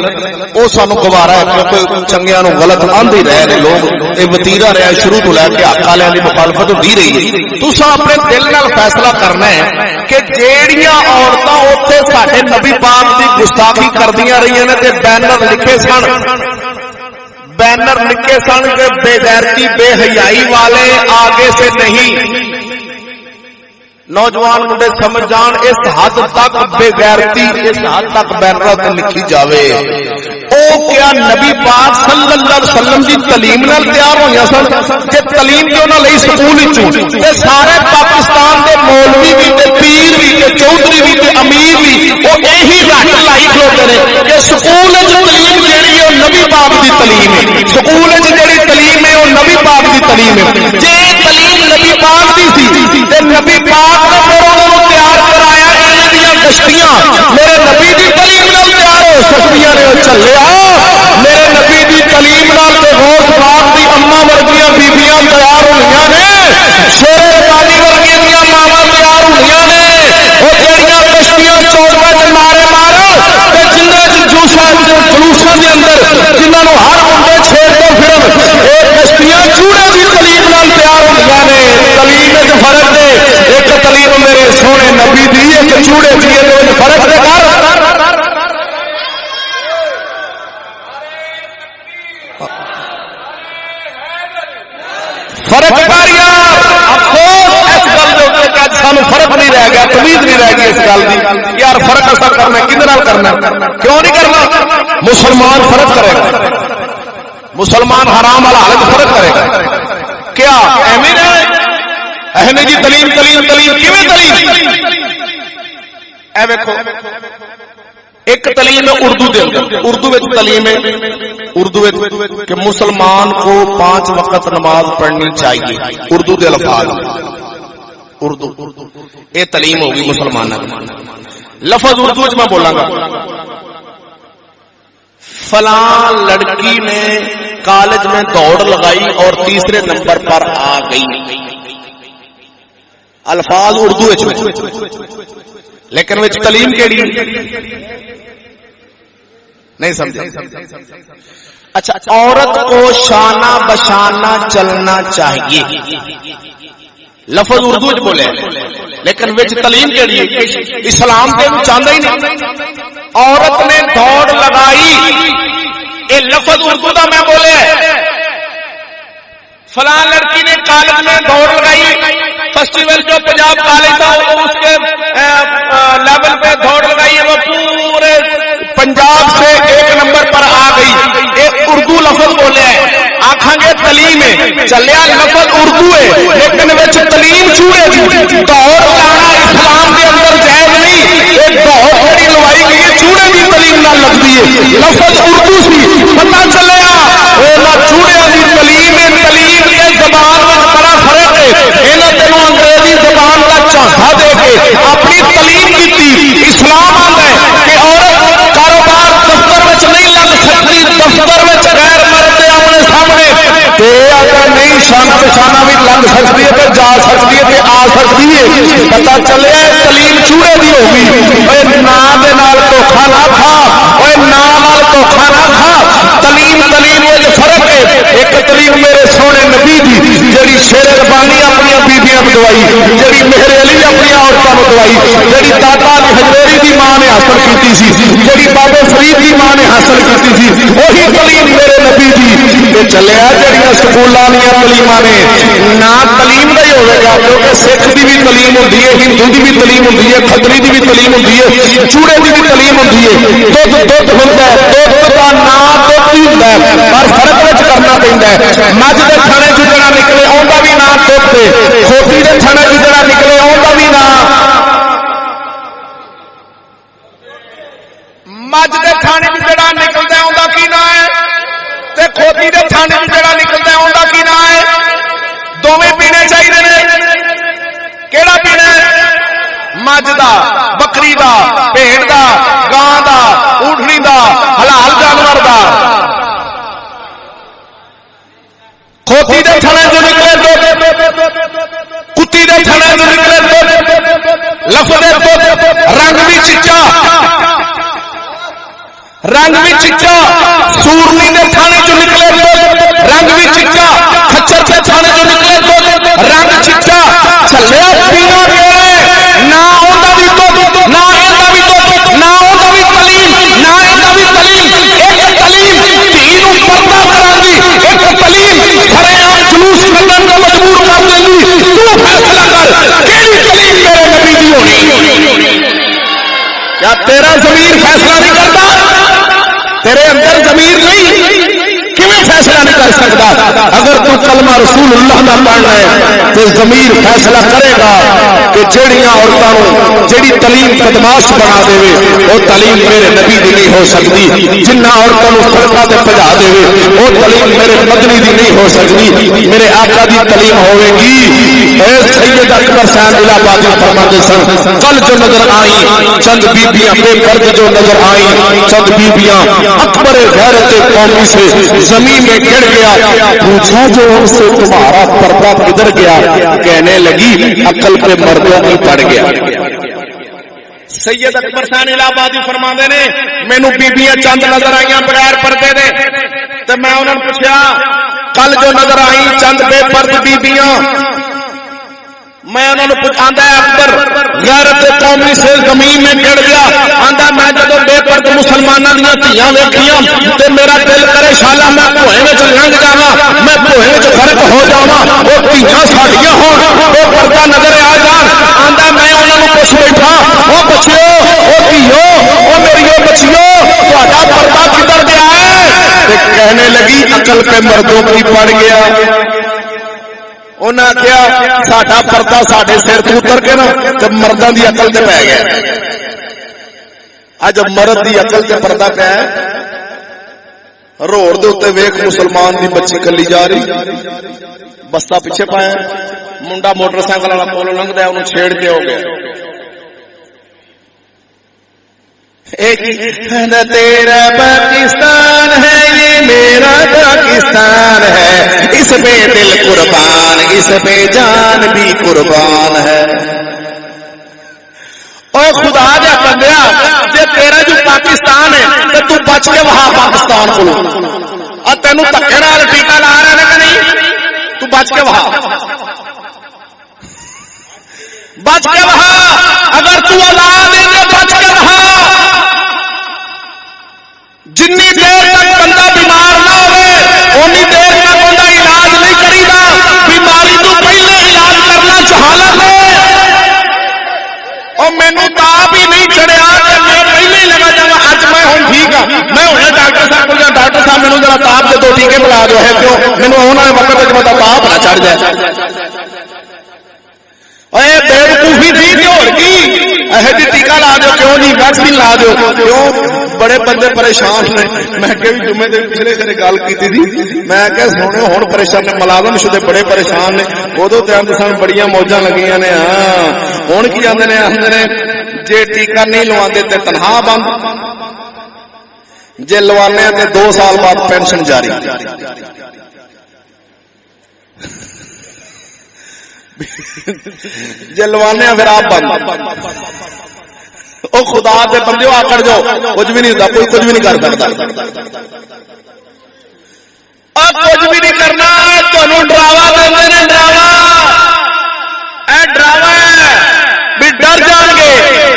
وہ سانو گوارا ہے کیونکہ چنگیاں نو غلط آندے رہے نے لوگ یہ وتیرا رہا شروع تو لے کے حق والے دی مخالفت ہوندی رہی ہے تساں اپنے دل نال فیصلہ کرنا ہے کہ جیڑیاں عورتاں اوتھے ساڈے نبی پاک دی گستاخی کردیاں رہیاں نے تے بینر لکھے سن بینر لکھے سن کہ بے غیرتی بے حیائی والے آگے سے نہیں نوجوان منڈے سمجھ جان اس حد تک بے غیرتی اس حد تک بینر تے لکھی جاوے او کیا نبی پاک صلی اللہ علیہ وسلم دی تعلیم نال تیار ہوئیاں سن کہ تعلیم جو نہ لئی سکول وچوں تے سارے پاکستان دے مولوی بھی تے پیر بھی تے چودھری بھی تے امیر بھی او یہی رٹ لائی کھلوتے نے کہ سکول وچ تعلیم جیڑی ہے او نبی پاک دی تعلیم ہے، سکول وچ جیڑی تعلیم ہے او نبی پاک دی تعلیم ہے۔ جے تعلیم نبی پاک دی سی تے نبی پاک نے پھر انہاں نوں تیار کرایا انہاں دیاں کشتیاں میرے نبی دی تعلیم نال تیار ہو سکدیاں نے۔ چلیا میرے نبی دی تعلیم نال تے غوث پاک دی اماں ورگیاں بیبییاں تیار ہوئیاں نے، شیر ربانی ورگیاں دیاں ماواں تیار ہوئیاں نے، او جڑیاں کشتیاں چوڑواں تے مارے تے جنہاں جلوساں دے اندر جنہاں نوں ہر منڈے چھیڑتے پھرن اے کشتیاں چوڑے دی تعلیم نال تیار ہوئیاں نے۔ تعلیم وچ فرق ہے، ایک تعلیم میرے سونے نبی دی ایک چوڑے دی وچ فرق دے کر فرق کر یار۔ افسوس اس گل دے اوپر کہ سانو فرق نہیں رہ گیا، تمیز نہیں رہ گئی اس گل دی یار فرق اصل کرنا کدے نال کرنا، کیوں نہیں کرنا؟ مسلمان فرق کرے گا، مسلمان حرام والا حالت فرق کرے گا کیا ایویں نہ اہنے جی تعلیم تعلیم تعلیم کیویں تعلیم؟ اے ویکھو ایک تعلیم ہے اردو دے اندر، اردو وچ تعلیم ہے اردو وچ کہ مسلمان کو 5 وقت نماز پڑھنی چاہیے، اردو دے الفاظ اردو یہ تعلیم ہوگی مسلمانوں کی۔ لفظ اردو وچ میں بولاں گا، فلاں لڑکی نے کالج میں دوڑ لگائی اور تیسرے نمبر پر آ گئی، الفاظ اردو لیکن وچ تعلیم کیڑی نہیں سمجھا؟ اچھا عورت کو شانہ بشانہ چلنا چاہیے، لفظ اردو وچ بولے لیکن وچ تعلیم کیڑی ہے؟ اسلام تے چاہندا ہی نہیں۔ عورت نے دوڑ لگائی، اے لفظ اردو دا میں بولے فلاں لڑکی نے کالج میں دوڑ لگائی، فیسٹیول جو پنجاب کالج تھا اس کے لیول پہ دوڑ لگائی، وہ پورے پنجاب سے 1 نمبر پر آ گئی، ایک اردو لفظ بولے آکھاں گے تعلیم ہے، چلیا لفظ اردو ہے لیکن وچ تعلیم چھوڑے دی دوڑ لانا اسلام کے اندر جائز نہیں، ایک دوڑ جڑی لوائی گئی ہے چھوڑے دی تعلیم نال لگدی ہے، لفظ اردو سی پتہ چلیا او نہ چھوڑے دی تعلیم ہے، تعلیم کے زبان وچ بڑا فرق ہے، انہاں تینوں انگریزی زبان دا جھانکا دے کے اپنی تعلیم کیتی، اسلام آندا ہے کہ عورت کاروبار دفتر وچ نہیں لگ سکتی، دفتر وچ غیر مرد دے آمنے سامنے تے اگر نہیں شان پہچانا بھی لگ سکتی ہے تے جا سکتی ہے تے آ سکتی ہے، پتہ چلے تعلیم چوڑے دی ہوگی، اوے نا دے نال دھوکھا نہ کھا، اوے نا نال دھوکھا نہ کھا، تعلیم وچ فرق ہے، ایک تعلیم میرے سونے نبی دی جڑی شیر ربانی اپنی بیبیاں نوں دوائی، جڑی مہر علی اپنی عورتاں نوں دوائی، جڑی داتا علی حجویری دی ماں نے حاصل کیتی سی، جڑی بابے فرید دی ماں نے حاصل کیتی سی، وہی تعلیم میرے نبی دی تے چلیا جڑیاں سکولاں والیاں تعلیماں نے نہ تعلیم دا ہی ہوے گا، کیونکہ سکھ دی بھی تعلیم ہوندی ہے، ہندو دی بھی تعلیم ہوندی ہے، کھتری دی بھی تعلیم ہوندی ہے، چوڑے دی بھی تعلیم ہوندی ہے، دودھ ہوندا ہے، دودھ دا نام دودھ ہی ہوندا ہے پر فرق وچ کرنا پیندا ہے، مجھ دے تھانے چ جڑا نکلے اوندا بھی نام دودھ تے، کھوتی دے تھانے چ جڑا نکلے اوندا بھی نام، مجھ دے تھانے چ جڑا نکلدا ہے اوندا کی نام ہے تے کھوتی دے تھانے چ جڑا نکلدا ہے اوندا کی نام ہے، دوویں پینے چاہیے نے، کیڑا پینا ہے؟ مجھ دا، بکری دا، بھیڑ دا، گاں دا، اونٹنی دا، حلال جانور دا، کھوتی دے تھنے جو نکلے دودھ، کتی دے تھنے جو نکلے دودھ، لفظ دودھ، رنگ بھی چچا، رنگ بھی چچا، سورنی دے تھنے جو نکلے دودھ، رنگ بھی چچا، کھچر دے تھنے جو نکلے دودھ، رنگ چچا، چلیا پینا کیڑے نہ اوندا بھی دودھ، نہ ایندا بھی دودھ، نہ اوندا بھی تعلیم، نہ ایندا بھی تعلیم، ایک تعلیم دھی نوں پردہ کراندی، ایک تعلیم کھڑے عام جلوس کڈن تے مجبور کر دیندی، تو فیصلہ کر کیڑی تعلیم میرے نبی دی ہونی؟ کیا تیرا ضمیر فیصلہ نہیں کرتا؟ تیرے اندر سکتا. اگر تو کلمہ رسول اللہ دا پڑھنا ہے تو ضمیر فیصلہ کرے گا کہ جڑیاں عورتوں جڑی تعلیم بدماش بنا دے وہ تعلیم میرے نبی دی نہیں ہو سکتی. جنہ عورتوں سڑکاں تے بھجا دے وہ تعلیم میرے مدنی دی نہیں ہو سکتی. میرے آقا دی تعلیم ہوے گی. اے سید اکبر صاحب الہ آبادی فرماتے سن کل جو نظر آئی چند بیبیاں بے پردہ جو نظر آئی چند بیبیاں اکبر غیرت قومی سے زمین میں گر گیا. پوچھا جو ان سے تمہارا پردہ کدھر گیا؟ کہنے لگی عقل پہ مردوں کی پڑ گیا. سید اکبر ثانی الہ آبادی فرماندے نے مینوں بیبیاں چند نظر آئیاں بغیر پردے دے تے میں انہاں نوں پوچھیا کل جو نظر آئی چند بے پرد بیبیاں میں انہوں نے آندا ہے اکبر غیرت قومی سے زمین میں گڑ گیا. آندا میں جب بے پرد مسلمانوں دیا دھیاں ویکھیاں تے میرا دل کرے شالا میں کوہے وچ لنگ جاواں میں کوہے وچ غرق ہو جاواں او دھیاں ساڈیاں ہون او پردہ نظر آ جان. آندا میں انہوں نے پوچھ بیٹھا او بچیو او دھیو او میریو بچیو تہاڈا پردہ کدھر گیا ہے؟ تے کہنے لگی عقل پہ مردوں کی پڑ گیا. انہاں کیا ساڈا پردہ ساڈے سر تو اتر کے نا جب مرداں دی عقل تے پی گیا. اج مرد دی عقل تے پردہ پیا ہے. روڈ دے اوتے ویکھ مسلمان دی بچی کلی جا رہی بستہ پیچھے پایا منڈا موٹر سائیکل والا کولوں لنگدا ہے اونوں چھیڑ کے ہو گیا. ایک تیرا پاکستان ہے یہ میرا پاکستان ہے اس پہ دل قربان اس پہ جان بھی قربان ہے. او خدا دے بندیا جے تیرا جو پاکستان ہے تے تو بچ کے وہاں پاکستان کو اور تینوں دھکے نال ٹیکا لا رہے ہیں کہ نہیں تو بچ کے وہاں بچ کے وہاں اگر تو اولاد ہے تو بچ کے وہاں. جنی دیر تک بندہ بیمار نہ ہوئے اونی دیر تک بندہ علاج نہیں کری گا. بیماری تو پہلے علاج کرنا جہالت ہے. اور مینوں تاپ ہی نہیں چڑھیا کہ میں پہلے ہی لگا جاواں اج میں ہوں ٹھیک ہاں میں ہوں ڈاکٹر صاحب کو جا ڈاکٹر صاحب مینوں ذرا تاپ دے دو ٹیکے بلا دو ہے کیوں مینوں ہونا ہے وقت وچ پتہ تاپ نہ چڑھ جائے. اے بیوقوفی تھی کہ اور کی اے جی ٹیکا لا دو کیوں نہیں ویکسین لا دو کیوں بڑے بندے پریشان نے. میں کہ جمعے دے پچھلے دن گل کیتی تھی میں کہ سونے ہن پریشان نے ملازم شدے بڑے پریشان نے اودوں تے اندر سن بڑیاں موجاں لگیاں نے. ہاں ہن کی آندے نے جے ٹیکا نہیں لواندے تے تنخواہ بند جے لوانے تے 2 سال بعد پینشن جاری. جلوانے پھر آپ بند او خدا دے بندے آکڑ جاؤ کچھ بھی نہیں ہوتا کوئی کچھ بھی نہیں کر سکتا. کچھ بھی نہیں کرنا تمہیں ڈراوا دے نے ڈراوا اے ڈراوا بھی ڈر جان گے.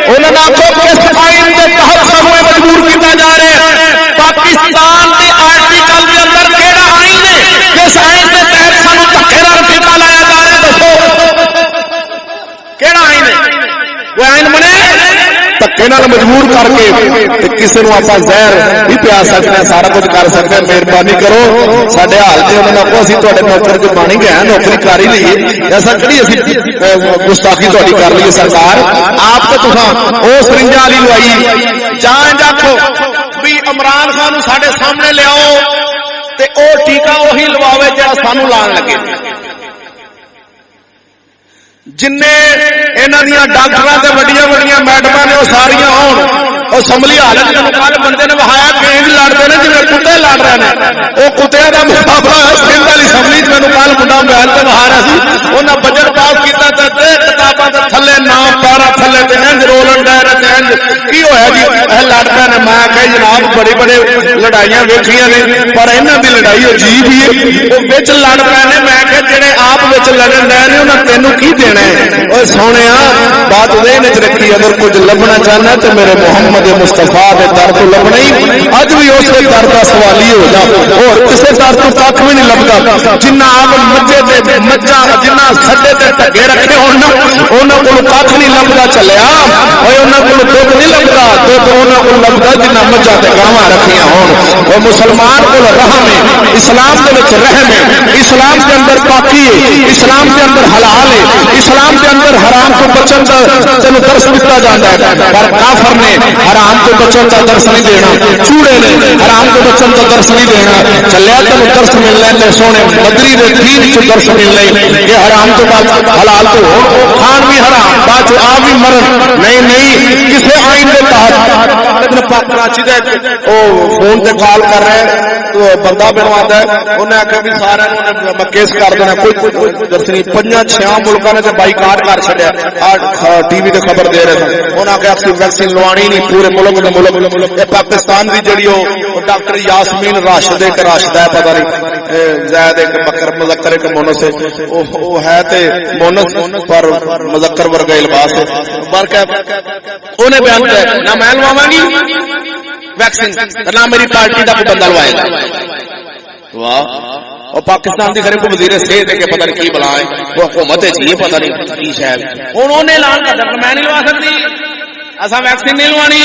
انہوں نے آخو کس آئین کے تحت سانو مجبور کیا جا رہا ہے. پاکستان کے آرٹیکل کے اندر کہڑا آئین ہے جس آئین کے تحت سانو دھکے نال ٹیکا لایا جا رہا ہے؟ دسو کہڑا آئین ہے؟ وہ آئین بنے دھکے نال مجبور کر کے کسی نو آپ زہر بھی پیا سکتے ہیں سارا کچھ کر سکتے ہیں. مہربانی کرو سارے حال سے انہوں نے آخو اسی تے نوکر جو بانی گئے ہیں نوکری کر ہی لیے ایسا کہڑی اسی گستاخی تاری کر لیے. سرکار آپ تو وہ سرنجا والی لوائی جان آخو بھی عمران خان سارے سامنے لیاؤ تے او ٹیکا وہی لواوے جہاں سانو لان لگے. جن ڈاکٹر وڈیاں وڈیاں میڈم نے وہ ساریا اسمبلی حالت کل بندے نے بہایا کیج لڑتے ہیں جی کتے لڑ رہے ہیں وہ کتیا کا مقابلہ سندھ والی اسمبلی میرے کل منڈا موبائل سے بہا رہا سی انہیں بجٹ پاس کیا کتابوں کے تھلے نام پیرا تھلے انج رولن ڈائر انج کی ہوا جی لڑ پے نے. میں کہ جناب بڑی بڑے لڑائیاں ویکھیاں نے پر یہاں کی لڑائی عجیب ہی ہے وہ بچ لڑ پے نے. میں کہ جڑے آپ لڑن ڈے نے انہیں تینوں کی دینا ہے؟ اور سونے بات دین چ رکھی اگر کچھ لبنا چاہنا تو میرے محمد مصطفیٰ کے در تو لبنا ہی اج بھی اس کے در کا سوال ہی ہو جا اور کسی در تو کھ بھی نہیں لبتا. جنہ آپ مجھے مجھا جنہ سڈے تے ٹگے رکھے ہونا انہوں کو کھ نہیں لبتا چلیا اور انہوں کو دکھ نہیں لگتا دکھ کو لگتا جنہ مجھا تے گاواں رکھیاں ہون وہ مسلمان کو رحم ہے اسلام دے وچ رحم ہے اسلام دے اندر پاکی ہے اسلام دے اندر حلال ہے اسلام دے اندر حرام تو بچن دا تینوں درس دتا جاندا ہے پر کافر نے حرام تو بچن دا درس نہیں دینا چوڑے نے حرام تو بچن دا درس نہیں دینا چلیا تینوں درس ملنا تے سونے بدری دے دین چ درس ملنا کہ حرام تو بعد حلال تو ہو کھان بھی حرام بعد آ بھی مرن نہیں کسے آئین دے تحت پاک کراچی دے او فون تے کال کر رہے ہیں تو بندہ بنواتا ہے انہیں آخیا بھی سارے میں کیس کر دینا کوئی درس نہیں 5-6 ملکوں نے بائیکاٹ کر چڑیا ٹی وی تے خبر دے رہے تھے انہیں آخیا ویکسین لوانی نہیں پورے ملک دے ملک پاکستان کی جڑی وہ ڈاکٹر یاسمین راشد ایک راشد ہے پتہ نہیں زید ایک بکر مذکر ایک مونس ہے وہ ہے تے مونس پر مذکر ورگا لباس ہے پر انہیں بیان کیا نہ میں لواواں گی ویکسین نہ میری پارٹی کا کوئی بندہ لوائے گا واہ اور پاکستان کی گھر کو وزیر صحت ہے کہ پتہ نہیں کی بلا ہے وہ حکومت ہے پتہ نہیں کی شاید انہوں نے اعلان کر دیا میں نہیں لوا سکتی اساں ویکسین نہیں لوانی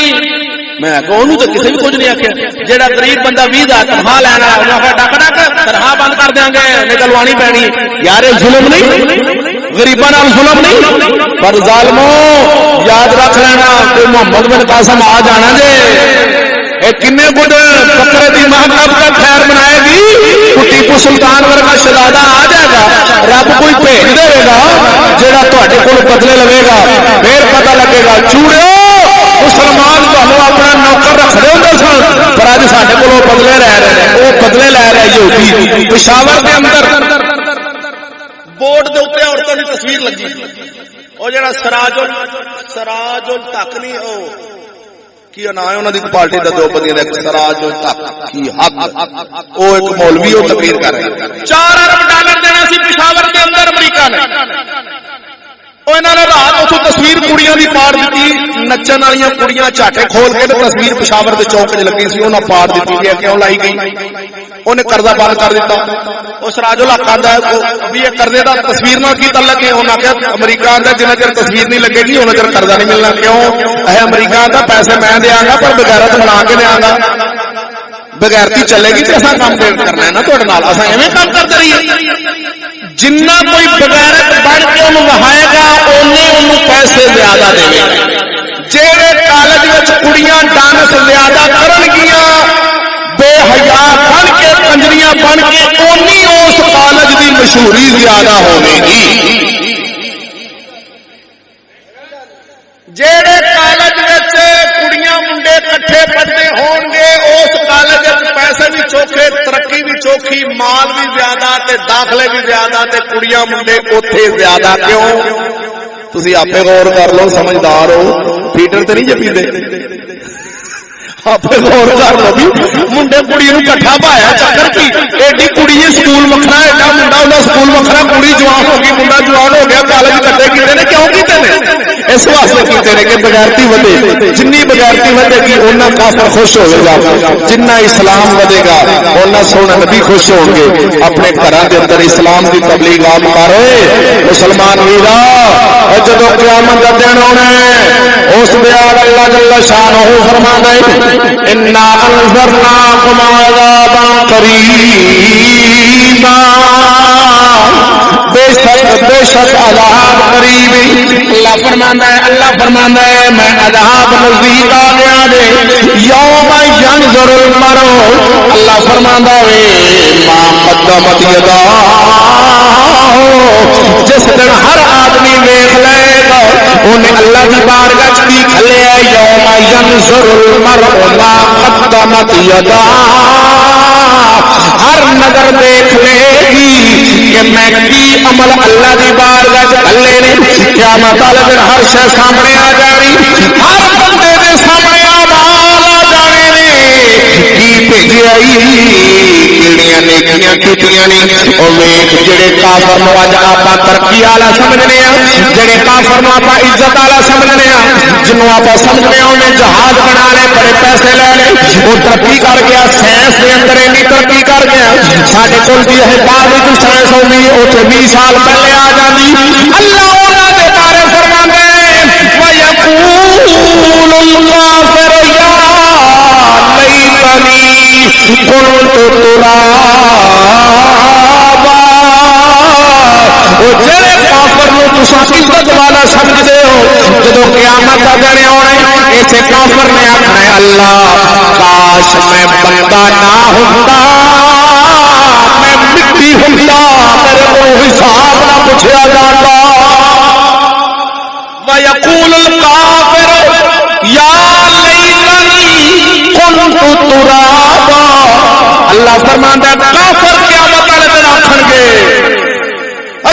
میں انہوں تو کسی بھی کچھ نہیں آخیا جہاں غریب بندہ 20,000 تنخواہ لینا انہیں ڈک ڈک تنخواہ بند کر دیں گے نہیں تو لوانی پینی یار ظلم نہیں غریباں نال ظلم نہیں پر ظالمو یاد رکھ لینا کہ محمد بن قاسم آ جانا جے کنے گڈ بکرے دی ماں کب تک خیر منائے گی ٹیپو سلطان ورگا شہزادہ آ جائے گا رب کوئی بھیج دے گا جہاں تے کول بدلے لوے گا پھر پتہ لگے گا چوڑیو مسلمان تمہیں اپنا نوکر رکھتے ہوتے سن پر اج سارے کو بدلے لے رہے ہیں وہ بدلے لے رہے یہودی پشاور کے اندر بورڈ کے اتنے عورتوں کی تصویر لگی وہ جڑا سراج الحق نہیں کی نا ہے انہوں کی پارٹی کا دو بندیاں سراج الحق کی حق وہ ایک مولوی وہ تقریر کر رہے ہیں 4 ارب ڈالر دینا سی پشاور کے اندر امریکہ نے رات تصویر کڑیاں دی پاڑ دیتی نچن والی کڑیاں چاٹے کھول کے تصویر پشاور کے چوک چ لگی سی انہیں پاڑ دیتی گیا کیوں لائی گئی انہیں قرضہ بند کر دیتا وہ سراج الحق آتا ہے بھی یہ قرضے کا تصویر نہ کی تعلق ہے انہیں آخیا امریکہ آتا جنہ چر تصویر نہیں لگے گی انہیں چر قرضہ نہیں ملنا کیوں اے امریکہ آتا پیسے میں دیا گا پر بغیرت بنا کے دیا گا بغیرتی چلے گی تو اصا کام کرنا ہے نا تھوڑے اصا ایویں کام کرتے رہیے جنہ کوئی بغیرت بن کے انہوں وہائے گا انہیں پیسے زیادہ دے گا جہے کالج کڑیاں ڈانس زیادہ کرن گیاں بے حیا بن کے کنجریاں بن کے اونی اس کالج کی مشہوری زیادہ ہوے گی جہے کالج کڑیاں منڈے کٹھے پڑھتے ہون گے اس کالج پیسے بھی چوکھے ترقی بھی چوکھی مال بھی زیادہ تے داخلے بھی زیادہ تے کڑیاں منڈے اوتھے زیادہ کیوں تسی آپے غور کر لو سمجھدار ہو پیٹر تے نہیں جے پیندے آپ غور کر لو بھی منڈے کڑی نو کٹھا پایا چکر کی ایڈی کڑی سکول وکھرا ایڈا منڈا انہاں سکول وکھرا کڑی جوان ہو گئی منڈا جوان ہو گیا کالج کٹے کیتے نے کیوں کیتے نے اس واسطے کیتے نے کہ بغیرتی ودے جنی بغیرتی ودے گی اوناں کافر خوش ہوے گا جنہ اسلام ودے گا اوناں سونا نبی خوش ہوں گے اپنے گھراں دے اندر اسلام دی تبلیغ عام کرے مسلمان ویرا اور جدوں قیامت دا دن ہونا ہے اس بیان اللہ جل شانہ فرماتا ہے انا انذرناکم عذابا قریبا بے شک عذاب قریب اللہ فرماندا ہے میں عذاب نزدیک آ گیا دے یوم ینظر المرء اللہ فرماندا ہے ما قدمت یدا جس دن ہر آدمی دیکھ لے گا انہیں اللہ کی بارگاہ چ کی کھلے یوم ینظر المرء ما قدمت یدا ہر نظر دیکھ لے گی کہ میں کی عمل اللہ کی بارگاہ چ کھلے نے قیامت والے دن ہر شے سامنے آ جانی ہر بندے دے سامنے آواز آ جانے نے کی بھیجیا کیڑیاں نیکیاں کیتیاں نے او ویکھ جڑے کافر نو اج آپا ترقی والا سمجھنے ہاں جڑے کافر نو آپا عزت والا سمجھنے ہاں جنوں آپا سمجھنے انہیں جہاز بنا لے بڑے پیسے لے لے وہ ترقی کر گیا سائنس دے اندر اینی ترقی کر گیا ساڈے کول بھی یہ بعد وچ سائنس ہوندی اوتھے 20 سال پہلے آ جاندی اللہ انہاں دے بارے فرماندا ہے وَيَقُولُ الْكَافِرُ يَا كنت ترابا وہ جڑے کافر نو تساں عزت والا سمجھدے ہو جدو قیامت دا دن آنا ایسے کافر نے آکھنا ہے اللہ کاش میں بندہ نہ ہوندا میں مٹی ہوندا میرے کو حساب نہ پوچھیا جاندا وَيَقُولُ الْكَافِرُ يَا لَيْتَنِي كُنتُ تُرَابًا اللہ فرماندا ہے کافر قیامت والے دن آکھن گے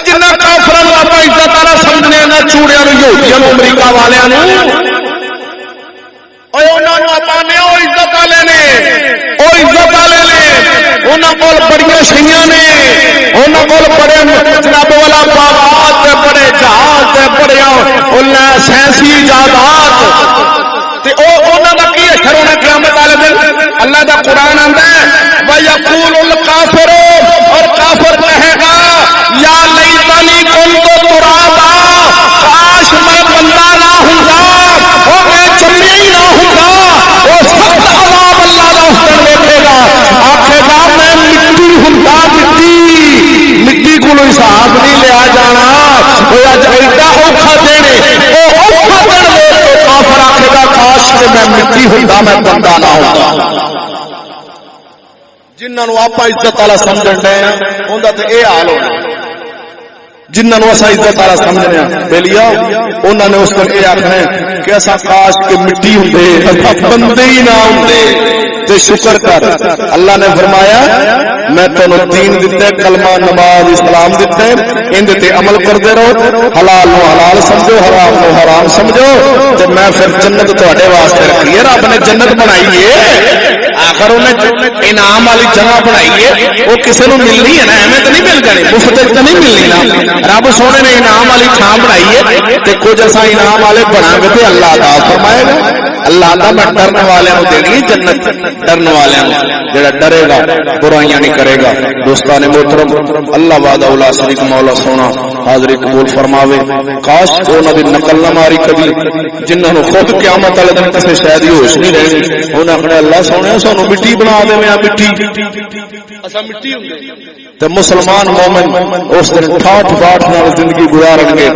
جنہ کافراں نوں اپاں عزت والا سمجھنے نہ چوڑیاں نوں یہودیاں نوں امریکہ والیاں نوں اوے انہاں نوں اپاں نے او عزت والے نے او عزت والے نے انہاں کول بڑیاں شیاں نے انہاں کول بڑے جناب والا باغات تے بڑے جہاز تے بڑے انہاں سائنسی ایجادات تے او انہاں دا کی اثر ہونا قیامت والے دن اللہ دا قرآن آندا ہے وَيَقُولُ الْكَافِرُ اور کافر کہے گا یا لیتنی کنت ترابا کاش میں بندہ نہ ہوندا او میں جمیا ہی نہ ہوندا او سخت عذاب اللہ دا اس دن ویکھے گا آکھے گا میں مٹی ہوندا مٹی کو حساب نہیں لیا جانا او اج ایڈا اوکھا دن او اوکھا دن ویکھ کے کافر آکھے گا کاش میں مٹی ہوندا میں بندہ نہ ہوندا جنہاں نوں آپا عزت والا سمجھن دے اوندا تے اے حال ہونا جنہاں نوں اساں عزت والا سمجھنے بیلیا انہاں نے اس دن اے آکھنا کہ اساں کاش کہ مٹی ہوندے اساں بندے ہی نہ ہوندے تے شکر کر اللہ نے فرمایا میں تینوں دین دتا کلمہ نماز اسلام دتا ان تے عمل کرتے رہو حلال نو حلال سمجھو حرام نو حرام سمجھو تے میں پھر جنت تواڈے واسطے رکھی ہے رب نے جنت بنائی ہے آخر انہیں انعام والی جگہ بنائی ہے وہ کسی نو ملنی ہے نا ایویں تو نہیں مل جانی مفت تو نہیں ملنی نا رب سونے نے انعام والی تھان بنائی ہے تے کچھ ایسا انعام والے بنا گے تے اللہ عطا فرمائے گا اللہ دا میں ڈرنے والوں کو دینی جنت ڈرنے والوں جڑا ڈرے گا برائیاں نہیں کرے گا دوستان محترم اللہ وعدہ اولا شریک مولا سونا حاضری قبول فرماوے کاش انہاں دی نقل نہ ماری کبھی جنہاں نوں خود قیامت والے دن کسے شاید ہوش نہیں رہنی انہاں نے اللہ سونے سانو مٹی بنا دے میں مٹی اساں مٹی ہوندے تے مسلمان مومن اس دن ٹھاٹ باٹ نال زندگی گزارن گے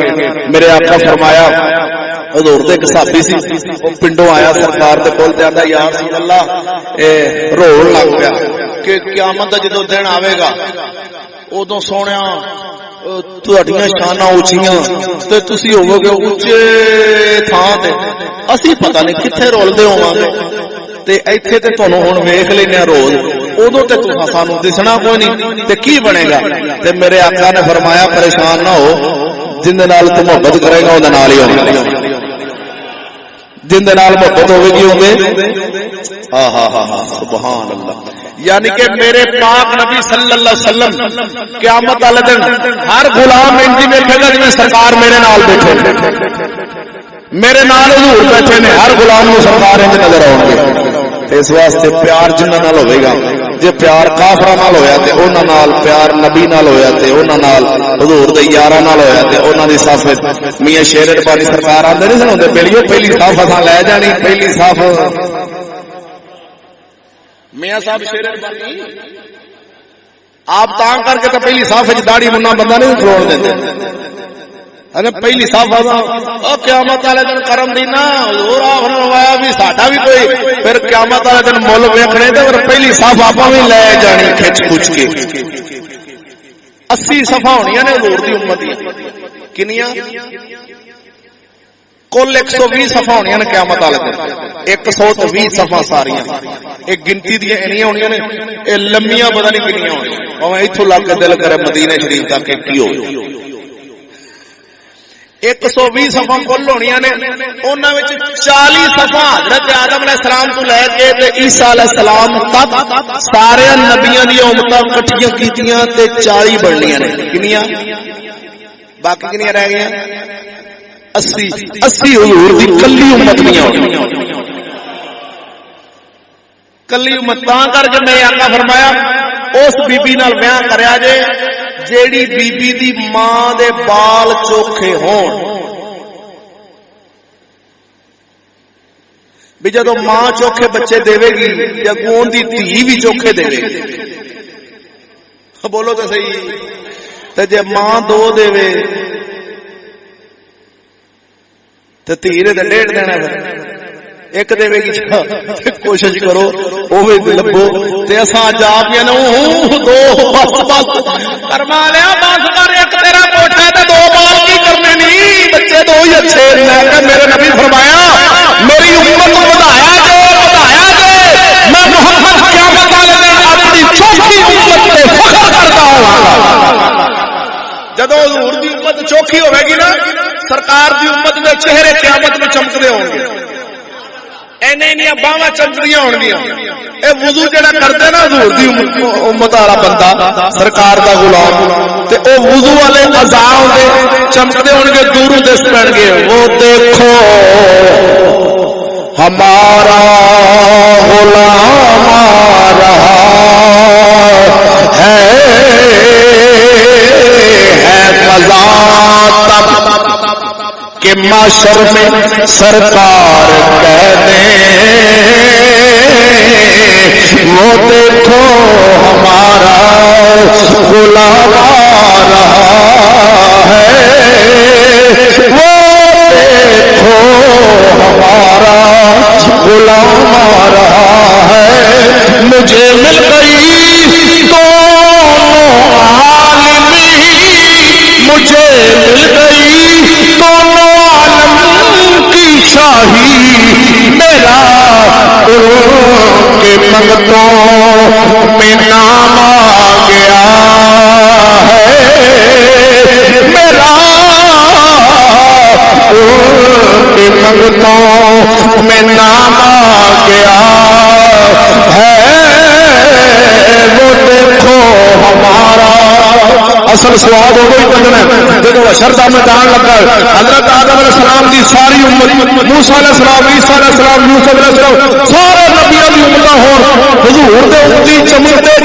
میرے آقا فرمایا حضور دے ایک صحابی سی او پنڈوں آیا سرکار دے کول تے آندا یا رسول اللہ اے رول لگ پیا کہ قیامت دا جدوں دن آوے گا اودوں سونیا تہاڈیاں شاناں اونچیاں تے تسی ہوو گے اونچے تھاں تے اسی پتہ نہیں کتھے رولدے ہوواں تے ایتھے تے تانوں ہن ویکھ لینے روز اودوں تے تساں سانوں دسنا کوئی نہیں تے کی بنے گا تے میرے آقا نے فرمایا پریشان نہ ہو جن دے نال تو محبت کرے گا اودے نال ہی ہوگا جن دے نال محبت ہوے گی ہوندے سبحان اللہ یعنی کہ میرے پاک نبی صلی اللہ علیہ وسلم قیامت والے دن ہر غلام انجی ویکھے گا جویں سرکار میرے نال بیٹھے میرے نال حضور بیٹھے نے ہر غلام نوں سرکار انج نظر آؤ گے اس واسطے پیار جنہاں نال ہوے گا جے پیار کافراں نال ہویا تے انہاں نال پیار نبی نال ہویا تے انہاں نال حضور دے یاراں نال ہویا تے انہاں دی صف میاں شیر ربانی سرکار آندے نہیں سن ہوندے بیلیو پہلی صف اساں لے جانی پہلی صف میاں صاحب شیر ربانی آپ تاں کر کے تے پہلی صف وچ داڑھی منا بندہ نہیں کھلون دیندے اگر پہلی صف او قیامت والے دن کرم دینا حضور آخر روایا بھی ساڈا بھی کوئی پھر قیامت والے دن مول ویکھنے تے پھر پہلی صف آپاں بھی لے جانی کھچ کچ کے 80 صفاں ہونیاں نے حضور دی امت دی کنیاں کل 120 صفاں ہونیاں نے قیامت والے دن 120 صفاں ساریاں ایک گنتی دی اینیاں ہونیاں نے اے لمیاں پتہ نہیں کنیاں ہونیاں اویں ایتھوں لگ کے دل کرے مدینے شریف تک کی ہو 120 صفاں کل ہونیاں نے انہاں وچ 40 صفاں حضرت آدم علیہ السلام تو لے کے تے عیسیٰ علیہ السلام تک سارے نبیاں دی امتاں اکٹھیاں کیتیاں تے 40 بننیاں نے کنیاں باقی کنیاں رہ گئیاں 80 حضور دی کلی امت نہیں ہونی کلی امت تاں کر کے میں آقا فرمایا اس بی بی نال بیاہ کریا جے جیڑی بی بی دی ماں دے بال چوکھے ہون بھی جدو ماں چوکھے بچے دے گی یا کون دی دھی بھی چوکھے دے گی. بولو تو صحیح. تے جے ماں دو دے تے دھی نے تے ڈیڑھ دینا. ایک دے گی کوشش کرو وہ بھی لبو. تے اساں جا کے نا دو بس فرما لیا بس کر ایک تیرا کوٹھا تے دو بال کی کرنے نہیں بچے دو ہی اچھے. میرے نبی فرمایا میری امت بڑھایا جو میں محمد قیامت والے دن اپنی چوکھی امت تے فخر کرتا ہوں. جدو حضور دی امت چوکھی ہوے گی نا سرکار دی امت دے چہرے قیامت میں چمکدے ہون گے. اینے باواں چمکدیاں ہون گیاں. اے وضو جڑا کردا نا حضور دی امت والا بندہ سرکار دا غلام تے او وضو والے اعضاء ہوندے چمکدے ہون گے دوروں دس پڑن گے. وہ دیکھو ہمارا غلام آ رہا ہے قضا تب کہ معاشر میں سرکار کہہ دیں وہ دیکھو ہمارا غلام آ رہا ہے. وہ دیکھو ہمارا غلام آ رہا ہے. مجھے مل گئی دونوں عالمی مجھے مل گئی دونوں عالم کی شاہی. میرا ان کے منگتوں میں نام آ گیا ہے. میرا کے منگتوں میں نام آ گیا ہے. وہ دیکھو ہمارا اصل سواد ہو گئی بندنا جب حشر دا میدان لگا. حضرت آدم علیہ السلام دی ساری امت موسیٰ علیہ السلام عیسیٰ علیہ السلام یوسف علیہ السلام سارے نبیوں دی امت ہون حضور دے امتی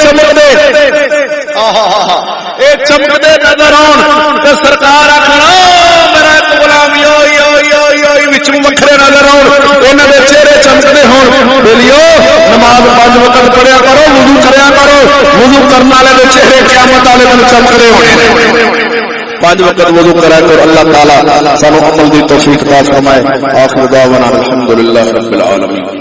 چمکتے اے چمکتے نظر آن تے سرکار آکھنا میرا ایک Ghulam you you you you وچوں وکھرے نظر آن انہاں دے چہرے چمکتے ہون. بولیو نماز 5 وقت پڑھیا کرو وضو کریا کرو. وضو کرن والے دے چہرے قیامت والے دن چمکدے ہونے. 5 وقت وضو کرا کر. اللہ تعالی سانو عمل دی توفیق عطا فرمائے. آخر دعوانا الحمدللہ رب العالمین.